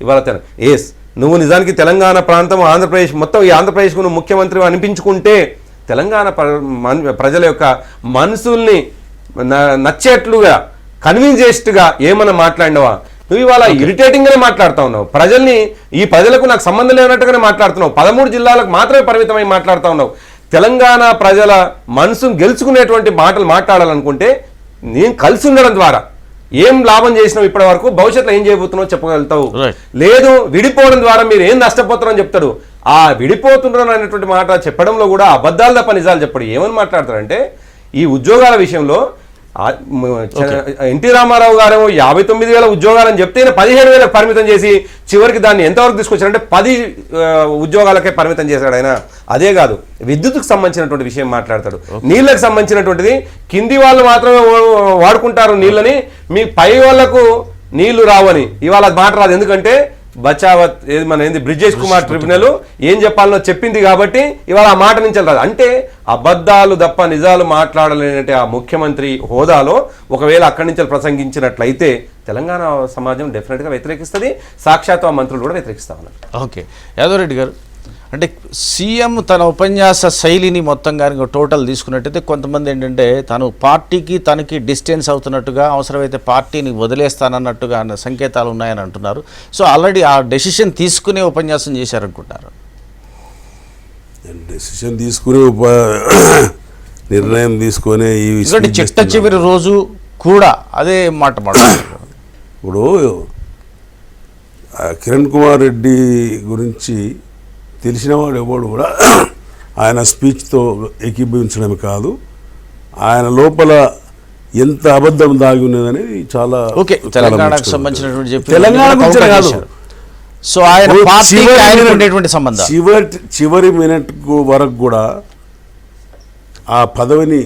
Speaker 3: ఇవాళ నువ్వు నిజానికి తెలంగాణ ప్రాంతం ఆంధ్రప్రదేశ్ మొత్తం ఈ ఆంధ్రప్రదేశ్కు నువ్వు ముఖ్యమంత్రి అనిపించుకుంటే తెలంగాణ ప్రజల యొక్క మనసుల్ని నచ్చేట్లుగా కన్విన్స్ చేసేట్టుగా ఏమన్నా మాట్లాడినవా? నువ్వు ఇవాళ ఇరిటేటింగ్గానే మాట్లాడుతూ ఉన్నావు. ఈ ప్రజలకు నాకు సంబంధం లేనట్టుగానే మాట్లాడుతున్నావు. 13 జిల్లాలకు మాత్రమే పరిమితమై మాట్లాడుతూ ఉన్నావు. తెలంగాణ ప్రజల మనసును గెలుచుకునేటువంటి మాటలు మాట్లాడాలనుకుంటే నేను కలిసి ఉండడం ద్వారా ఏం లాభం చేసినావు ఇప్పటి వరకు, భవిష్యత్తులో ఏం చేయబోతున్నావు చెప్పగలుగుతావు. లేదు విడిపోవడం ద్వారా మీరు ఏం నష్టపోతున్నారని చెప్తాడు. ఆ విడిపోతున్నారు అనేటువంటి మాట చెప్పడంలో కూడా అబద్ధాలు తప్ప నిజాలు చెప్పడు. ఏమని మాట్లాడతారంటే ఈ ఉద్యోగాల విషయంలో ఎన్టీ రామారావు గారు 59,000 ఉద్యోగాలని చెప్తే 17,000 పరిమితం చేసి చివరికి దాన్ని ఎంతవరకు తీసుకొచ్చారంటే 10 ఉద్యోగాలకే పరిమితం చేశాడు ఆయన. అదే కాదు, విద్యుత్కు సంబంధించినటువంటి విషయం మాట్లాడతాడు. నీళ్ళకి సంబంధించినటువంటిది కింది వాళ్ళు మాత్రమే వాడుకుంటారు నీళ్ళని, మీ పై వాళ్లకు నీళ్లు రావని ఇవాళ మాట రాదు. ఎందుకంటే బచావత్ బ్రిజేష్ కుమార్ ట్రిబ్యునల్ ఏం చెప్పాలనో చెప్పింది కాబట్టి ఇవాళ ఆ మాట నుంచి రాదు. అంటే అబద్ధాలు తప్ప నిజాలు మాట్లాడలేనట్టే ఆ ముఖ్యమంత్రి హోదాలో ఒకవేళ అక్కడి నుంచి ప్రసంగించినట్లయితే తెలంగాణ సమాజం డెఫినెట్గా వ్యతిరేకిస్తుంది. సాక్షాత్ ఆ మంత్రులు కూడా వ్యతిరేకిస్తా ఉన్నారు.
Speaker 1: ఓకే, యాదవ్ రెడ్డి గారు, అంటే సీఎం తన ఉపన్యాస శైలిని మొత్తం కానీ టోటల్ తీసుకున్నట్టయితే కొంతమంది ఏంటంటే తను పార్టీకి తనకి డిస్టెన్స్ అవుతున్నట్టుగా, అవసరమైతే పార్టీని వదిలేస్తానన్నట్టుగా అన్న సంకేతాలు ఉన్నాయని అంటున్నారు. సో ఆల్రెడీ ఆ డెసిషన్ తీసుకునే ఉపన్యాసం చేశారనుకుంటారు.
Speaker 5: డెసిషన్ తీసుకునే నిర్ణయం తీసుకునే ఈ
Speaker 1: చిట్ట చివరి రోజు కూడా అదే మాట మాట్లాడారు.
Speaker 5: ఇప్పుడు కిరణ్ కుమార్ రెడ్డి గురించి తెలిసినవాడు ఎవడు కూడా ఆయన స్పీచ్తో ఏకీభవించడమే కాదు, ఆయన లోపల ఎంత అబద్ధం దాగి ఉన్నదనేది చాలా.
Speaker 1: ఓకే, తెలంగాణకు సంబంధించినటువంటి
Speaker 5: తెలంగాణ గురించి కాదు,
Speaker 1: సో ఆయన సంబంధం
Speaker 5: చివరి మినిట్ వరకు కూడా ఆ పదవిని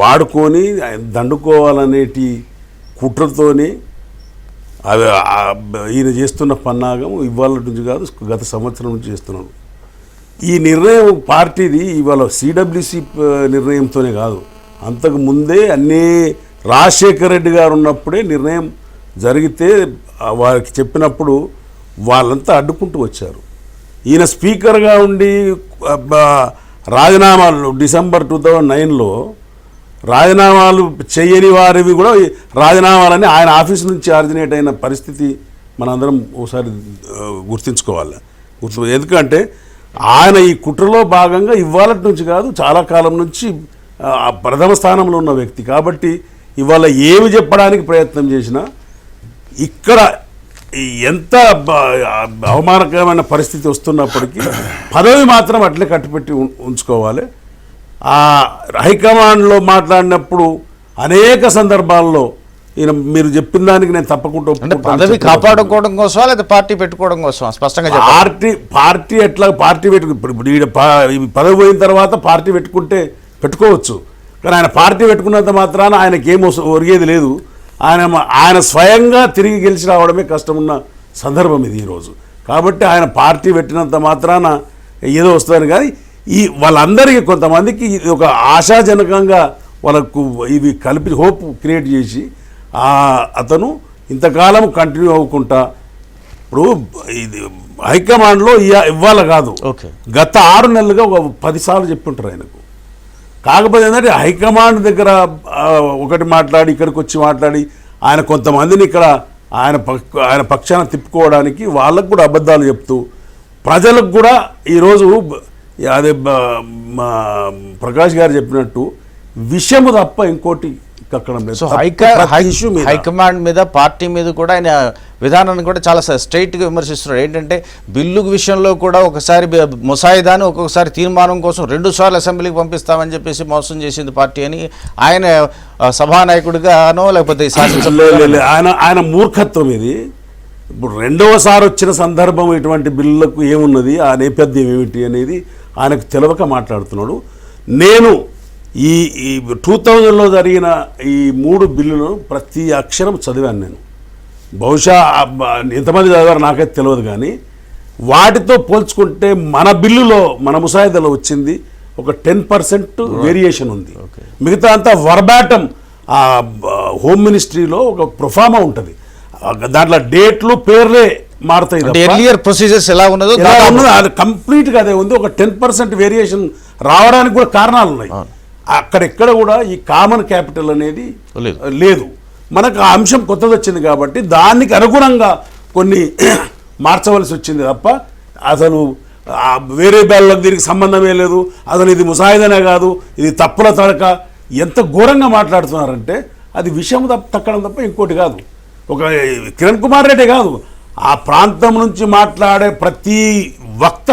Speaker 5: వాడుకొని దండుకోవాలనేటి కుట్రతోని అవి ఈయన చేస్తున్న పన్నాగం ఇవాళ నుంచి కాదు, గత సంవత్సరం నుంచి చేస్తున్నాడు. ఈ నిర్ణయం పార్టీది ఇవాళ సిడబ్ల్యూసి నిర్ణయంతోనే కాదు, అంతకు ముందే అన్నీ రాజశేఖర రెడ్డి గారు ఉన్నప్పుడే నిర్ణయం జరిగితే వారికి చెప్పినప్పుడు వాళ్ళంతా అడ్డుకుంటూ వచ్చారు. ఈయన స్పీకర్గా ఉండి రాజీనామాలు డిసెంబర్ 2009లో రాజీనామాలు చేయని వారివి కూడా రాజీనామాలని ఆయన ఆఫీస్ నుంచి ఆర్జినేట్ అయిన పరిస్థితి మనందరం ఒకసారి గుర్తుంచుకోవాలి. ఎందుకంటే ఆయన ఈ కుట్రలో భాగంగా ఇవాళ నుంచి కాదు, చాలా కాలం నుంచి ప్రథమ స్థానంలో ఉన్న వ్యక్తి కాబట్టి ఇవాళ ఏమి చెప్పడానికి ప్రయత్నం చేసినా ఇక్కడ ఎంత అవమానకరమైన పరిస్థితి వస్తున్నప్పటికీ పదవి మాత్రం అట్లే కట్టుపెట్టి ఉంచుకోవాలి. ఆ హైకమాండ్లో మాట్లాడినప్పుడు అనేక సందర్భాల్లో ఈయన మీరు చెప్పిన దానికి నేను తప్పకుండా
Speaker 1: పదవి కాపాడుకోవడం కోసం లేదా పార్టీ పెట్టుకోవడం కోసం స్పష్టంగా
Speaker 5: పార్టీ ఎట్లా పార్టీ ఇప్పుడు పదవి పోయిన తర్వాత పార్టీ పెట్టుకోవచ్చు, కానీ ఆయన పార్టీ పెట్టుకున్నంత మాత్రాన ఆయనకేమో ఒరిగేది లేదు. ఆయన స్వయంగా తిరిగి గెలిచి రావడమే కష్టమున్న సందర్భం ఇది ఈరోజు. కాబట్టి ఆయన పార్టీ పెట్టినంత మాత్రాన ఏదో వస్తుందని కానీ వాళ్ళందరికీ కొంతమందికి ఇది ఒక ఆశాజనకంగా వాళ్ళకు ఇవి కలిపి హోప్ క్రియేట్ చేసి అతను ఇంతకాలం కంటిన్యూ అవ్వకుండా ఇప్పుడు ఇది హైకమాండ్లో ఇవ్వాలి కాదు, గత 6 నెలలుగా ఒక 10 సార్లు చెప్పుంటారు ఆయనకు. కాకపోతే ఏంటంటే హైకమాండ్ దగ్గర ఒకటి మాట్లాడి ఇక్కడికి వచ్చి మాట్లాడి ఆయన కొంతమందిని ఇక్కడ ఆయన పక్షాన తిప్పుకోవడానికి వాళ్ళకు కూడా అబద్ధాలు చెప్తూ ప్రజలకు కూడా ఈరోజు అదే ప్రకాష్ గారు చెప్పినట్టు విషయము తప్ప ఇంకోటి కక్కడం లేదు.
Speaker 1: సో హైకమాండ్ మీద పార్టీ మీద కూడా ఆయన విధానాన్ని కూడా చాలా స్ట్రైట్గా విమర్శిస్తున్నాడు. ఏంటంటే బిల్లు విషయంలో కూడా ఒకసారి ముసాయిదాను ఒక్కొక్కసారి తీర్మానం కోసం 2 సార్లు అసెంబ్లీకి పంపిస్తామని చెప్పేసి మోసం చేసింది పార్టీ అని ఆయన సభానాయకుడిగానో లేకపోతే
Speaker 5: ఆయన మూర్ఖత్వం ఇది. ఇప్పుడు రెండవసారి వచ్చిన సందర్భం ఇటువంటి బిల్లులకు ఏమున్నది, ఆ నేపథ్యం ఏమిటి అనేది ఆయనకు తెలవక మాట్లాడుతున్నాడు. నేను ఈ 2000లో జరిగిన ఈ 3 బిల్లులను ప్రతి అక్షరం చదివాను నేను. బహుశా ఎంతమంది చదివారో నాకైతే తెలియదు, కానీ వాటితో పోల్చుకుంటే మన బిల్లులో మన ముసాయిదాలో వచ్చింది ఒక 10% వేరియేషన్ ఉంది. మిగతా అంతా వర్బాటం హోమ్ మినిస్ట్రీలో ఒక ప్రొఫామా ఉంటుంది, దాంట్లో డేట్లు పేర్లే మారుతాయి.
Speaker 1: ఎర్లియర్ ప్రొసీజర్స్ ఎలా ఉన్నదో
Speaker 5: అది కంప్లీట్గా అదే ఉంది. ఒక 10% వేరియేషన్ రావడానికి కూడా కారణాలు ఉన్నాయి. అక్కడెక్కడ కూడా ఈ కామన్ క్యాపిటల్ అనేది లేదు. మనకు ఆ అంశం కొత్తది వచ్చింది కాబట్టి దానికి అనుగుణంగా కొన్ని మార్చవలసి వచ్చింది తప్ప అసలు వేరే బ్యాల్లకు దీనికి సంబంధమే లేదు, అసలు ఇది ముసాయిదానే కాదు, ఇది తప్పుల తడక, ఎంత ఘోరంగా మాట్లాడుతున్నారంటే అది విషయం తక్కడం తప్ప ఇంకోటి కాదు. ఒక కిరణ్ కుమార్ రెడ్డి కాదు, ఆ ప్రాంతం నుంచి మాట్లాడే ప్రతి వక్త,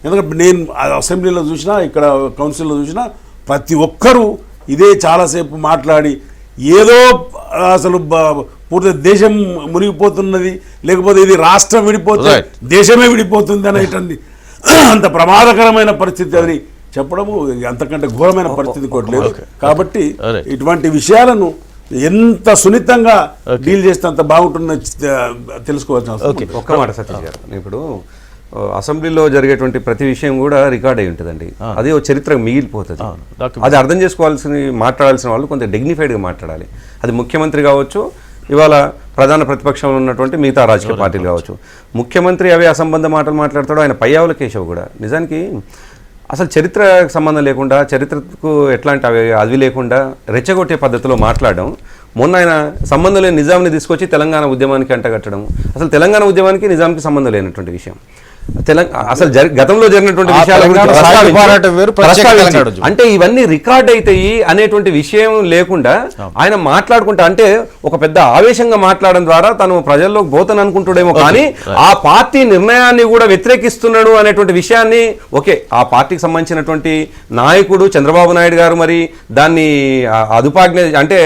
Speaker 5: ఎందుకంటే నేను అసెంబ్లీలో చూసినా ఇక్కడ కౌన్సిల్లో చూసినా ప్రతి ఒక్కరూ ఇదే చాలాసేపు మాట్లాడి ఏదో అసలు పూర్తి దేశం మునిగిపోతున్నది, లేకపోతే ఇది రాష్ట్రం విడిపోతుంది, దేశమే విడిపోతుంది అనేటువంటి అంత ప్రమాదకరమైన పరిస్థితి అని చెప్పడము అంతకంటే ఘోరమైన పరిస్థితి కూడా లేదు. కాబట్టి ఇటువంటి విషయాలను ఎంత సున్నితంగా డీల్ చేస్తే అంత బాగుంటుందని తెలుసుకోవాల్సిన అవసరం.
Speaker 3: ఒక్క మాట సతీష్ గారు, ఇప్పుడు అసెంబ్లీలో జరిగేటువంటి ప్రతి విషయం కూడా రికార్డ్ అయి ఉంటుందండి. అది ఒక చరిత్ర మిగిలిపోతుంది. అది అర్థం మాట్లాడాల్సిన వాళ్ళు కొంత డిగ్నిఫైడ్గా మాట్లాడాలి. అది ముఖ్యమంత్రి కావచ్చు, ఇవాళ ప్రధాన ప్రతిపక్షంలో ఉన్నటువంటి మిగతా రాజకీయ పార్టీలు కావచ్చు. ముఖ్యమంత్రి అవే అసంబంధ మాటలు మాట్లాడతాడు. ఆయన పయ్యావుల కేశవ్ కూడా నిజానికి అసలు చరిత్రకు సంబంధం లేకుండా, చరిత్రకు ఎట్లాంటి అవి లేకుండా రెచ్చగొట్టే పద్ధతిలో మాట్లాడడం. మొన్న ఆయన సంబంధం లేని నిజాంని తీసుకొచ్చి తెలంగాణ ఉద్యమానికి అంటగట్టడం. అసలు తెలంగాణ ఉద్యమానికి నిజాంకి సంబంధం లేనటువంటి విషయం. అసలు గతంలో జరిగినటువంటి విషయాలు అంటే ఇవన్నీ రికార్డ్ అవుతాయి అనేటువంటి విషయం లేకుండా ఆయన మాట్లాడుకుంటా, అంటే ఒక పెద్ద ఆవేశంగా మాట్లాడడం ద్వారా తను ప్రజల్లోకి పోతాను అనుకుంటాడేమో, కానీ ఆ పార్టీ నిర్ణయాన్ని కూడా వ్యతిరేకిస్తున్నాడు అనేటువంటి విషయాన్ని ఆ పార్టీకి సంబంధించినటువంటి నాయకుడు చంద్రబాబు నాయుడు గారు మరి దాన్ని అదుపాజ్ఞ అంటే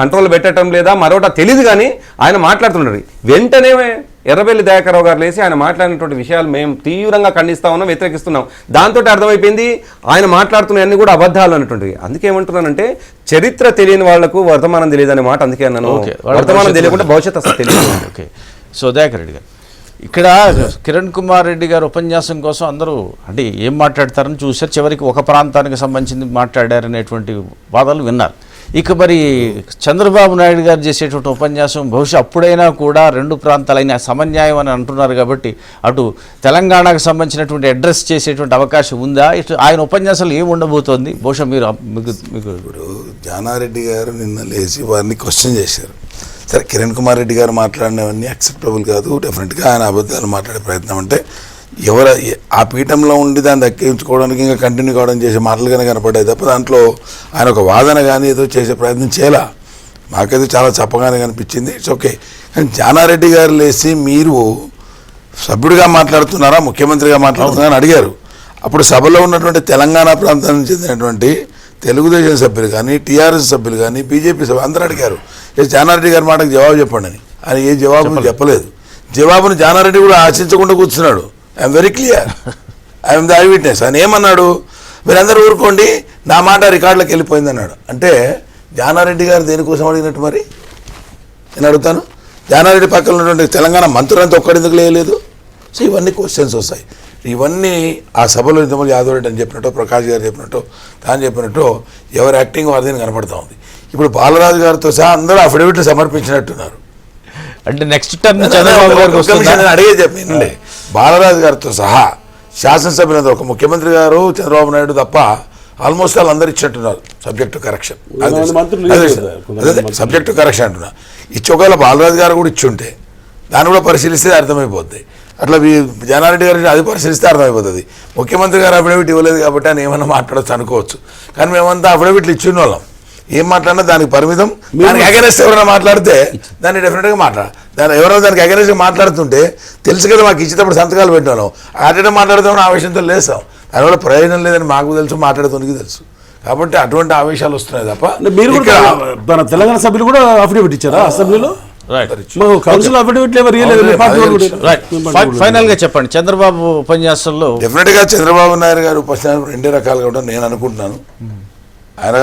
Speaker 3: కంట్రోల్ పెట్టడం లేదా మరొకటి తెలియదు, కానీ ఆయన మాట్లాడుతున్నాడు. వెంటనే ఎర్రబెల్లి దయాకర్రావు గారు లేసి ఆయన మాట్లాడినటువంటి విషయాలు మేము తీవ్రంగా ఖండిస్తా ఉన్నాం, వ్యతిరేకిస్తున్నాం. దాంతో అర్థమైపోయింది ఆయన మాట్లాడుతున్నవన్నీ కూడా అబద్ధాలు అన్నటువంటివి. అందుకే ఏమంటున్నానంటే చరిత్ర తెలియని వాళ్లకు వర్తమానం తెలియదు అనే మాట. అందుకే అన్నాను, వర్తమానం తెలియకుండా భవిష్యత్తు అసలు తెలియదు.
Speaker 1: సో దయాకర్ రెడ్డి గారు, ఇక్కడ కిరణ్ కుమార్ రెడ్డి గారు ఉపన్యాసం కోసం అందరూ అంటే ఏం మాట్లాడతారని చూశారు, చివరికి ఒక ప్రాంతానికి సంబంధించింది మాట్లాడారనేటువంటి వాదాలు విన్నారు. ఇక మరి చంద్రబాబు నాయుడు గారు చేసేటువంటి ఉపన్యాసం బహుశా అప్పుడైనా కూడా 2 ప్రాంతాలైన సమన్యాయం అని అంటున్నారు కాబట్టి అటు తెలంగాణకు సంబంధించినటువంటి అడ్రస్ చేసేటువంటి అవకాశం ఉందా? ఇటు ఆయన ఉపన్యాసాలు ఏమి ఉండబోతోంది? బహుశా మీకు
Speaker 4: ఇప్పుడు జానారెడ్డి గారు నిన్న లేచి వారిని క్వశ్చన్ చేశారు. సరే, కిరణ్ కుమార్ రెడ్డి గారు మాట్లాడినవన్నీ యాక్సెప్టబుల్ కాదు, డెఫినెట్గా ఆయన అబద్ధాలు మాట్లాడే ప్రయత్నం అంటే ఎవరు ఆ పీఠంలో ఉండి దాన్ని దక్కించుకోవడానికి ఇంకా కంటిన్యూ కావడం చేసే మాటలుగానే కనపడ్డాయి తప్ప దాంట్లో ఆయన ఒక వాదన కానీ ఏదో చేసే ప్రయత్నం చేయాల. మాకైతే చాలా చప్పగానే కనిపించింది. It's okay. కానీ జానారెడ్డి గారు లేచి మీరు సభ్యుడిగా మాట్లాడుతున్నారా ముఖ్యమంత్రిగా మాట్లాడుతున్నారా అని అడిగారు. అప్పుడు సభలో ఉన్నటువంటి తెలంగాణ ప్రాంతానికి చెందినటువంటి తెలుగుదేశం సభ్యులు కానీ, టీఆర్ఎస్ సభ్యులు కానీ, బీజేపీ సభ్యులు అందరూ అడిగారు, జానారెడ్డి గారి మాటకు జవాబు చెప్పండి అని. ఆయన ఏ జవాబు చెప్పలేదు. జవాబును జానారెడ్డి కూడా ఆశించకుండా కూర్చున్నాడు. I'm very clear, I'm the I witness. ఆయన ఏమన్నాడు, మీరందరూ ఊరుకోండి, నా మాట రికార్డులకు వెళ్ళిపోయింది అన్నాడు. అంటే జానారెడ్డి గారు దేనికోసం అడిగినట్టు మరి నేను అడుగుతాను. జానారెడ్డి పక్కన ఉన్నటువంటి తెలంగాణ మంత్రులంతా ఒక్కడెందుకు లేదు? సో ఇవన్నీ క్వశ్చన్స్ వస్తాయి. ఇవన్నీ ఆ సభలో ఇంతమంది యాదవ్ రెడ్డి అని చెప్పినట్టు, ప్రకాష్ గారు చెప్పినట్టు, తాను చెప్పినట్టు ఎవరు యాక్టింగ్ వారిని కనపడతా ఉంది. ఇప్పుడు బాలరాజు గారితో సహా అందరూ అఫిడవిట్లు సమర్పించినట్టున్నారు.
Speaker 1: అంటే నెక్స్ట్ టర్మ్ చంద్రబాబు గారు
Speaker 4: అడిగే చెప్పండి. బాలరాజు గారితో సహా శాసనసభ్యులందరూ, ఒక ముఖ్యమంత్రి గారు చంద్రబాబు నాయుడు తప్ప ఆల్మోస్ట్ వాళ్ళందరూ ఇచ్చినట్టున్నారు subject to correction, subject to correction అంటున్నా. ఇచ్చి ఒకవేళ బాలరాజు గారు కూడా ఇచ్చి ఉంటే దాన్ని కూడా పరిశీలిస్తే అర్థమైపోద్ది. అట్లా జనారెడ్డి గారిని అది పరిశీలిస్తే అర్థమైపోతుంది. ముఖ్యమంత్రి గారు అఫిడవిట్ ఇవ్వలేదు కాబట్టి ఆయన ఏమన్నా మాట్లాడచ్చు అనుకోవచ్చు, కానీ మేమంతా అఫిడవిట్లు ఇచ్చిన వాళ్ళం. ఏం మాట్లాడినా దానికి పరిమితం. దానికి అగెనెస్ట్ ఎవరైనా మాట్లాడితే దాన్ని డెఫినెట్గా దాన్ని ఎవరైనా దానికి అగెనెస్ట్గా మాట్లాడుతుంటే తెలుసు కదా, మాకు ఇచ్చేటప్పుడు సంతకాలు పెట్టినాం, అటెండ్ మాట్లాడుతామని ఆవేశంతో లేస్తాం. దానివల్ల ప్రయోజనం లేదని మాకు తెలుసు, మాట్లాడుతుంది తెలుసు. కాబట్టి అటువంటి ఆవేశాలు వస్తున్నాయి తప్ప.
Speaker 5: మీరు కూడా మన తెలంగాణ సభ్యులు కూడా అఫిడవిట్ ఇచ్చారా అసెంబ్లీలో?
Speaker 1: ఫైనల్ గా చెప్పండి, చంద్రబాబు ఉపన్యాసంలో
Speaker 4: డెఫినెట్ గా చంద్రబాబు నాయుడు గారు ఉపన్యాసం రెండే రకాలుగా ఉంటారు నేను అనుకుంటున్నాను. ఆయన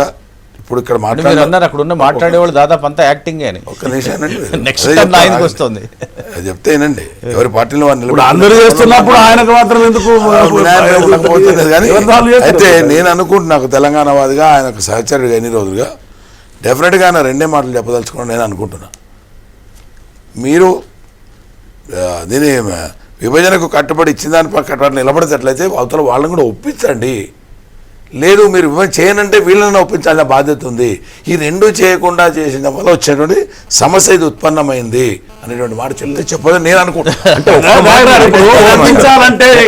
Speaker 4: ఇప్పుడు ఇక్కడ
Speaker 1: అన్నారు అక్కడ ఉన్న మాట్లాడేవాళ్ళు దాదాపు అంతా యాక్టింగ్ అని.
Speaker 4: ఒక్క నిమిషం
Speaker 1: నెక్స్ట్ ఆయనకు వస్తుంది
Speaker 4: చెప్తేనండి, ఎవరి పార్టీలో
Speaker 5: అందరూ చేస్తున్నప్పుడు ఆయనకు మాత్రం ఎందుకు?
Speaker 4: అయితే నేను అనుకుంటున్నా, నాకు తెలంగాణ వాదిగా ఆయనకు సహచరుడిగా ఎన్ని రోజులుగా డెఫినెట్గా ఆయన రెండే మాటలు చెప్పదలుచుకున్నాను నేను అనుకుంటున్నా. మీరు దీని విభజనకు కట్టుబడి ఇచ్చిన దాని కట్టుబడి నిలబడేటట్లయితే అవతల వాళ్ళని కూడా ఒప్పించండి. లేదు మీరు విభజన చేయనంటే వీళ్ళని ఒప్పించాల్సిన బాధ్యత ఉంది. ఈ రెండు చేయకుండా చేసిన వల్ల వచ్చేటువంటి సమస్య ఇది ఉత్పన్నమైంది అనేటువంటి మాట చెప్తే చెప్పదని నేను అనుకుంటున్నాను.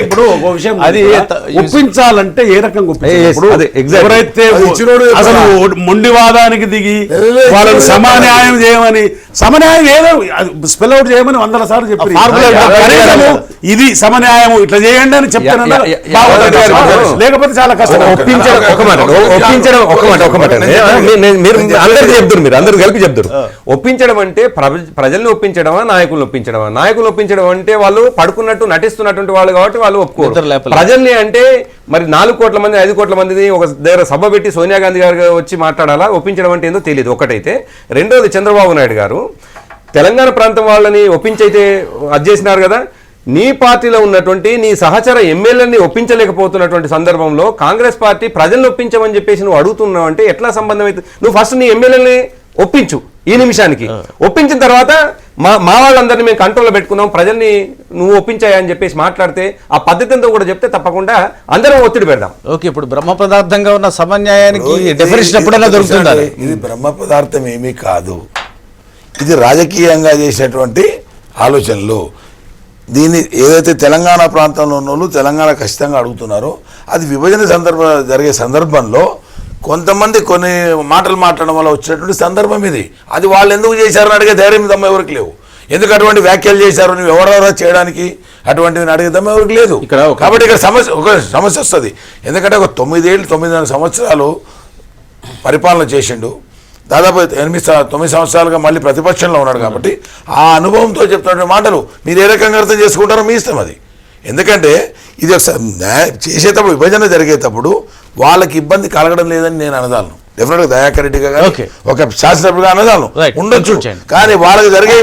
Speaker 5: ఇప్పుడు ఒక విషయం, అది ఒప్పించాలంటే ఏ రకంగా ఎవరైతే అసలు మొండివాదానికి దిగి వాళ్ళని సమన్యాయం చేయమని, సమన్యాయం ఏదో స్పెల్ అవుట్ చేయమని 100 సార్లు చెప్పారు. ఇది సమన్యాయం ఇట్లా చేయండి అని చెప్తాను, లేకపోతే చాలా కష్టం.
Speaker 7: మీరు అందరూ కలిపి చెప్తారు. ఒప్పించడం అంటే ప్రజల్ని ఒప్పించడమా, నాయకులను ఒప్పించడమా? నాయకులు ఒప్పించడం అంటే వాళ్ళు పడుకున్నట్టు నటిస్తున్నటువంటి వాళ్ళు కాబట్టి వాళ్ళు ఒప్పుకోరు. ప్రజల్ని అంటే మరి 4 కోట్ల మంది 5 కోట్ల మందిని ఒక దగ్గర సభ పెట్టి సోనియా గాంధీ గారు వచ్చి మాట్లాడాలా? ఒప్పించడం అంటే ఏందో తెలియదు ఒకటైతే. రెండోది, చంద్రబాబు నాయుడు గారు తెలంగాణ ప్రాంతం వాళ్ళని ఒప్పించైతే అది చేసినారు కదా, నీ పార్టీలో ఉన్నటువంటి నీ సహచర ఎమ్మెల్యేని ఒప్పించలేకపోతున్నటువంటి సందర్భంలో కాంగ్రెస్ పార్టీ ప్రజలను ఒప్పించమని చెప్పేసి నువ్వు అడుగుతున్నావు అంటే ఎట్లా సంబంధం అయితే? నువ్వు ఫస్ట్ నీ ఎమ్మెల్యేని ఒప్పించు ఈ నిమిషానికి. ఒప్పించిన తర్వాత మా వాళ్ళందరినీ మేము కంట్రోల్లో పెట్టుకున్నాం, ప్రజల్ని నువ్వు ఒప్పించాయని చెప్పేసి మాట్లాడితే ఆ పద్ధతితో కూడా చెప్తే తప్పకుండా అందరం ఒత్తిడి పెడదాం.
Speaker 1: ఓకే, ఇప్పుడు బ్రహ్మ పదార్థంగా ఉన్న సమన్యాయానికి డెఫినిషన్ ఎప్పుడైనా దొరుకుతుంది.
Speaker 4: ఇది బ్రహ్మ పదార్థం ఏమీ కాదు, ఇది రాజకీయంగా చేసేటువంటి ఆలోచనలు. దీన్ని ఏదైతే తెలంగాణ ప్రాంతంలో ఉన్న వాళ్ళు తెలంగాణ ఖచ్చితంగా అడుగుతున్నారో అది విభజన జరిగే సందర్భంలో కొంతమంది కొన్ని మాటలు మాట్లాడడం వల్ల వచ్చినటువంటి సందర్భం ఇది. అది వాళ్ళు ఎందుకు చేశారని అడిగే ధైర్యం తమ్మ ఎవరికి లేవు. ఎందుకు అటువంటి వ్యాఖ్యలు చేశారు నువ్వు ఎవరెవరో చేయడానికి అటువంటివి అడిగే తమ్మ ఎవరికి లేదు. కాబట్టి ఇక్కడ సమస్య వస్తుంది. ఎందుకంటే ఒక 9 సంవత్సరాలు పరిపాలన చేసిండు, దాదాపు 8-9 సంవత్సరాలుగా మళ్ళీ ప్రతిపక్షంలో ఉన్నాడు. కాబట్టి ఆ అనుభవంతో చెప్తున్న మాటలు మీరు ఏ రకంగా అర్థం చేసుకుంటారో మీ ఇష్టం అది. ఎందుకంటే ఇది చేసేటప్పుడు విభజన జరిగేటప్పుడు వాళ్ళకి ఇబ్బంది కలగడం లేదని నేను అనదాలను. డెఫినెట్గా దయాకర్ రెడ్డి గారు ఒక శాసనసభ్యుగా అనదాలను ఉండొచ్చు, కానీ వాళ్ళకి జరిగే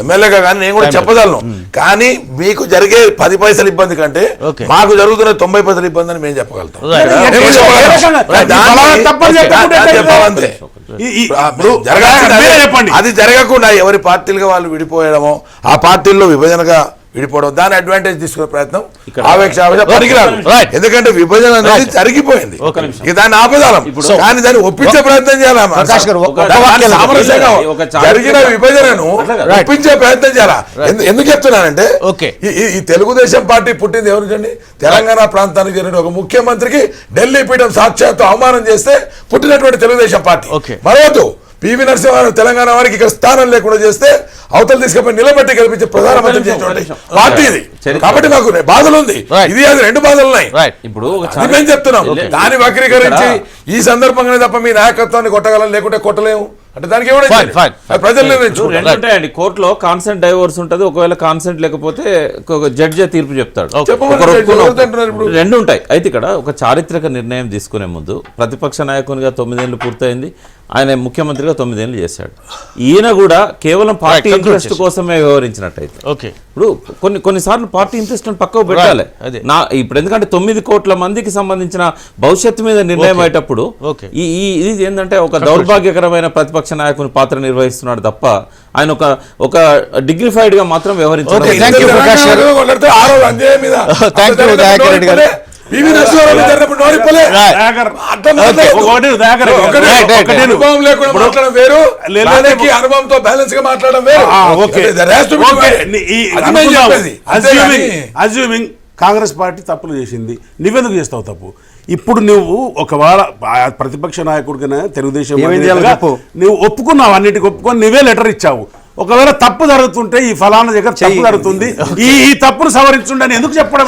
Speaker 4: ఎమ్మెల్యేగా కానీ నేను కూడా చెప్పగలను. కానీ మీకు జరిగే 10 పైసలు ఇబ్బంది కంటే మాకు జరుగుతున్న 90 పైసలు ఇబ్బంది అని మేము చెప్పగలుగుతాం. అది జరగకుండా ఎవరి పార్టీలుగా వాళ్ళు విడిపోయడమో ఆ పార్టీల్లో విభజనగా విడిపోవడం దాని అడ్వాంటేజ్ తీసుకునే ప్రయత్నం పనికిరాదు. ఎందుకంటే విభజన అనేది జరిగిపోయింది, దాన్ని ఆపదాలం. కానీ దాన్ని ఒప్పించే ప్రయత్నం చేయాలి, జరిగిన విభజనను ఒప్పించే ప్రయత్నం చేయాలా. ఎందుకు చెప్తున్నానంటే ఈ తెలుగుదేశం పార్టీ పుట్టింది ఎవరికండి? తెలంగాణ ప్రాంతానికి జరిగిన ఒక ముఖ్యమంత్రికి ఢిల్లీ పీఠం సాక్షాత్తు అవమానం చేస్తే పుట్టినటువంటి తెలుగుదేశం పార్టీ. మరొకటి పివి నరసింహారావు తెలంగాణ వారికి ఇక్కడ స్థానం లేకుండా చేస్తే అవతల తీసుకుపోయి నిలబెట్టి కల్పించే ప్రధానమంత్రి చేసేటువంటి పార్టీ ఇది. కాబట్టి నాకు బాధలు ఉంది, ఇది అది 2 బాధలు ఉన్నాయి. ఇప్పుడు మేము చెప్తున్నాం దాన్ని వక్రీకరించి ఈ సందర్భంగానే తప్ప మీ నాయకత్వాన్ని కొట్టగలం, లేకుంటే కొట్టలేము అంటే దానికి
Speaker 2: ప్రజలు కోర్టులో కాన్సెంట్ డైవోర్స్ ఉంటుంది. ఒకవేళ కాన్సెంట్ లేకపోతే జడ్జి తీర్పు చెప్తాడు. 2 ఉంటాయి. అయితే ఇక్కడ ఒక చారిత్రక నిర్ణయం తీసుకునే ముందు ప్రతిపక్ష నాయకునిగా 9 ఏళ్ళు పూర్తయింది, ఆయన ముఖ్యమంత్రిగా 9 ఏళ్ళు చేశాడు. ఈయన కూడా కేవలం పార్టీ ఇంట్రెస్ట్ కోసమే వ్యవహరించినట్టయితే
Speaker 1: ఓకే
Speaker 2: ఇప్పుడు కొన్నిసార్లు పార్టీ ఇంట్రెస్ట్ పక్కకు పెట్టాలి. ఇప్పుడు ఎందుకంటే 9 కోట్ల మందికి సంబంధించిన భవిష్యత్తు మీద నిర్ణయం అయ్యేటప్పుడు ఇది ఏంటంటే ఒక దౌర్భాగ్యకరమైన ప్రతిపక్ష నాయకుని పాత్ర నిర్వహిస్తున్నాడు తప్ప ఆయన ఒక డిగ్నిఫైడ్ గా మాత్రం వ్యవహరించారు.
Speaker 4: అనుభవంతో బ్యాలెన్స్ గా మాట్లాడడం
Speaker 5: అజ్యూమింగ్ కాంగ్రెస్ పార్టీ తప్పులు చేసింది, నువ్వెందుకు చేస్తావు తప్పు? ఇప్పుడు నువ్వు ఒకవేళ ప్రతిపక్ష నాయకుడిగా తెలుగుదేశం నువ్వు ఒప్పుకున్నావు, అన్నిటికి ఒప్పుకొని నువ్వే లెటర్ ఇచ్చావు. ఒకవేళ తప్పు జరుగుతుంటే ఈ ఫలానా దగ్గర తప్పు జరుగుతుంది, ఈ తప్పును సవరించుండని ఎందుకు చెప్పడం?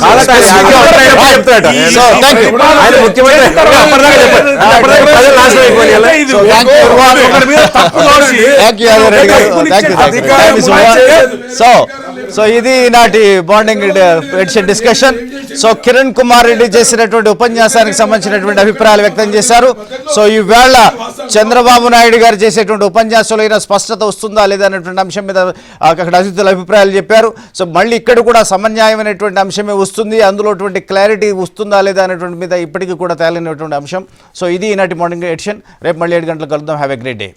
Speaker 1: సో ఇది నాటి bonding edition discussion. So Kiran Kumar Reddy చేసినటువంటి ఉపన్యాసానికి సంబంధించినటువంటి అభిప్రాయాలు వ్యక్తం చేశారు. సో ఈవేళ చంద్రబాబు నాయుడు గారు చేసేటువంటి ఉపన్యాసంలో అయినా స్పష్టత వస్తుందా లేదా అనేటువంటి అంశం మీద అక్కడ అతిథుల అభిప్రాయాలు చెప్పారు. సో మళ్ళీ ఇక్కడ కూడా సమన్యాయమైనటువంటి అంశమే వస్తుంది, అందులో క్లారిటీ వస్తుందా లేదా అనేటువంటి మీద ఇప్పటికీ కూడా తేలినటువంటి అంశం. సో ఇది ఈనాటి మార్నింగ్ ఎడిషన్. రేపు మళ్ళీ 7 గంటలకు కలుద్దాం. Have a great day.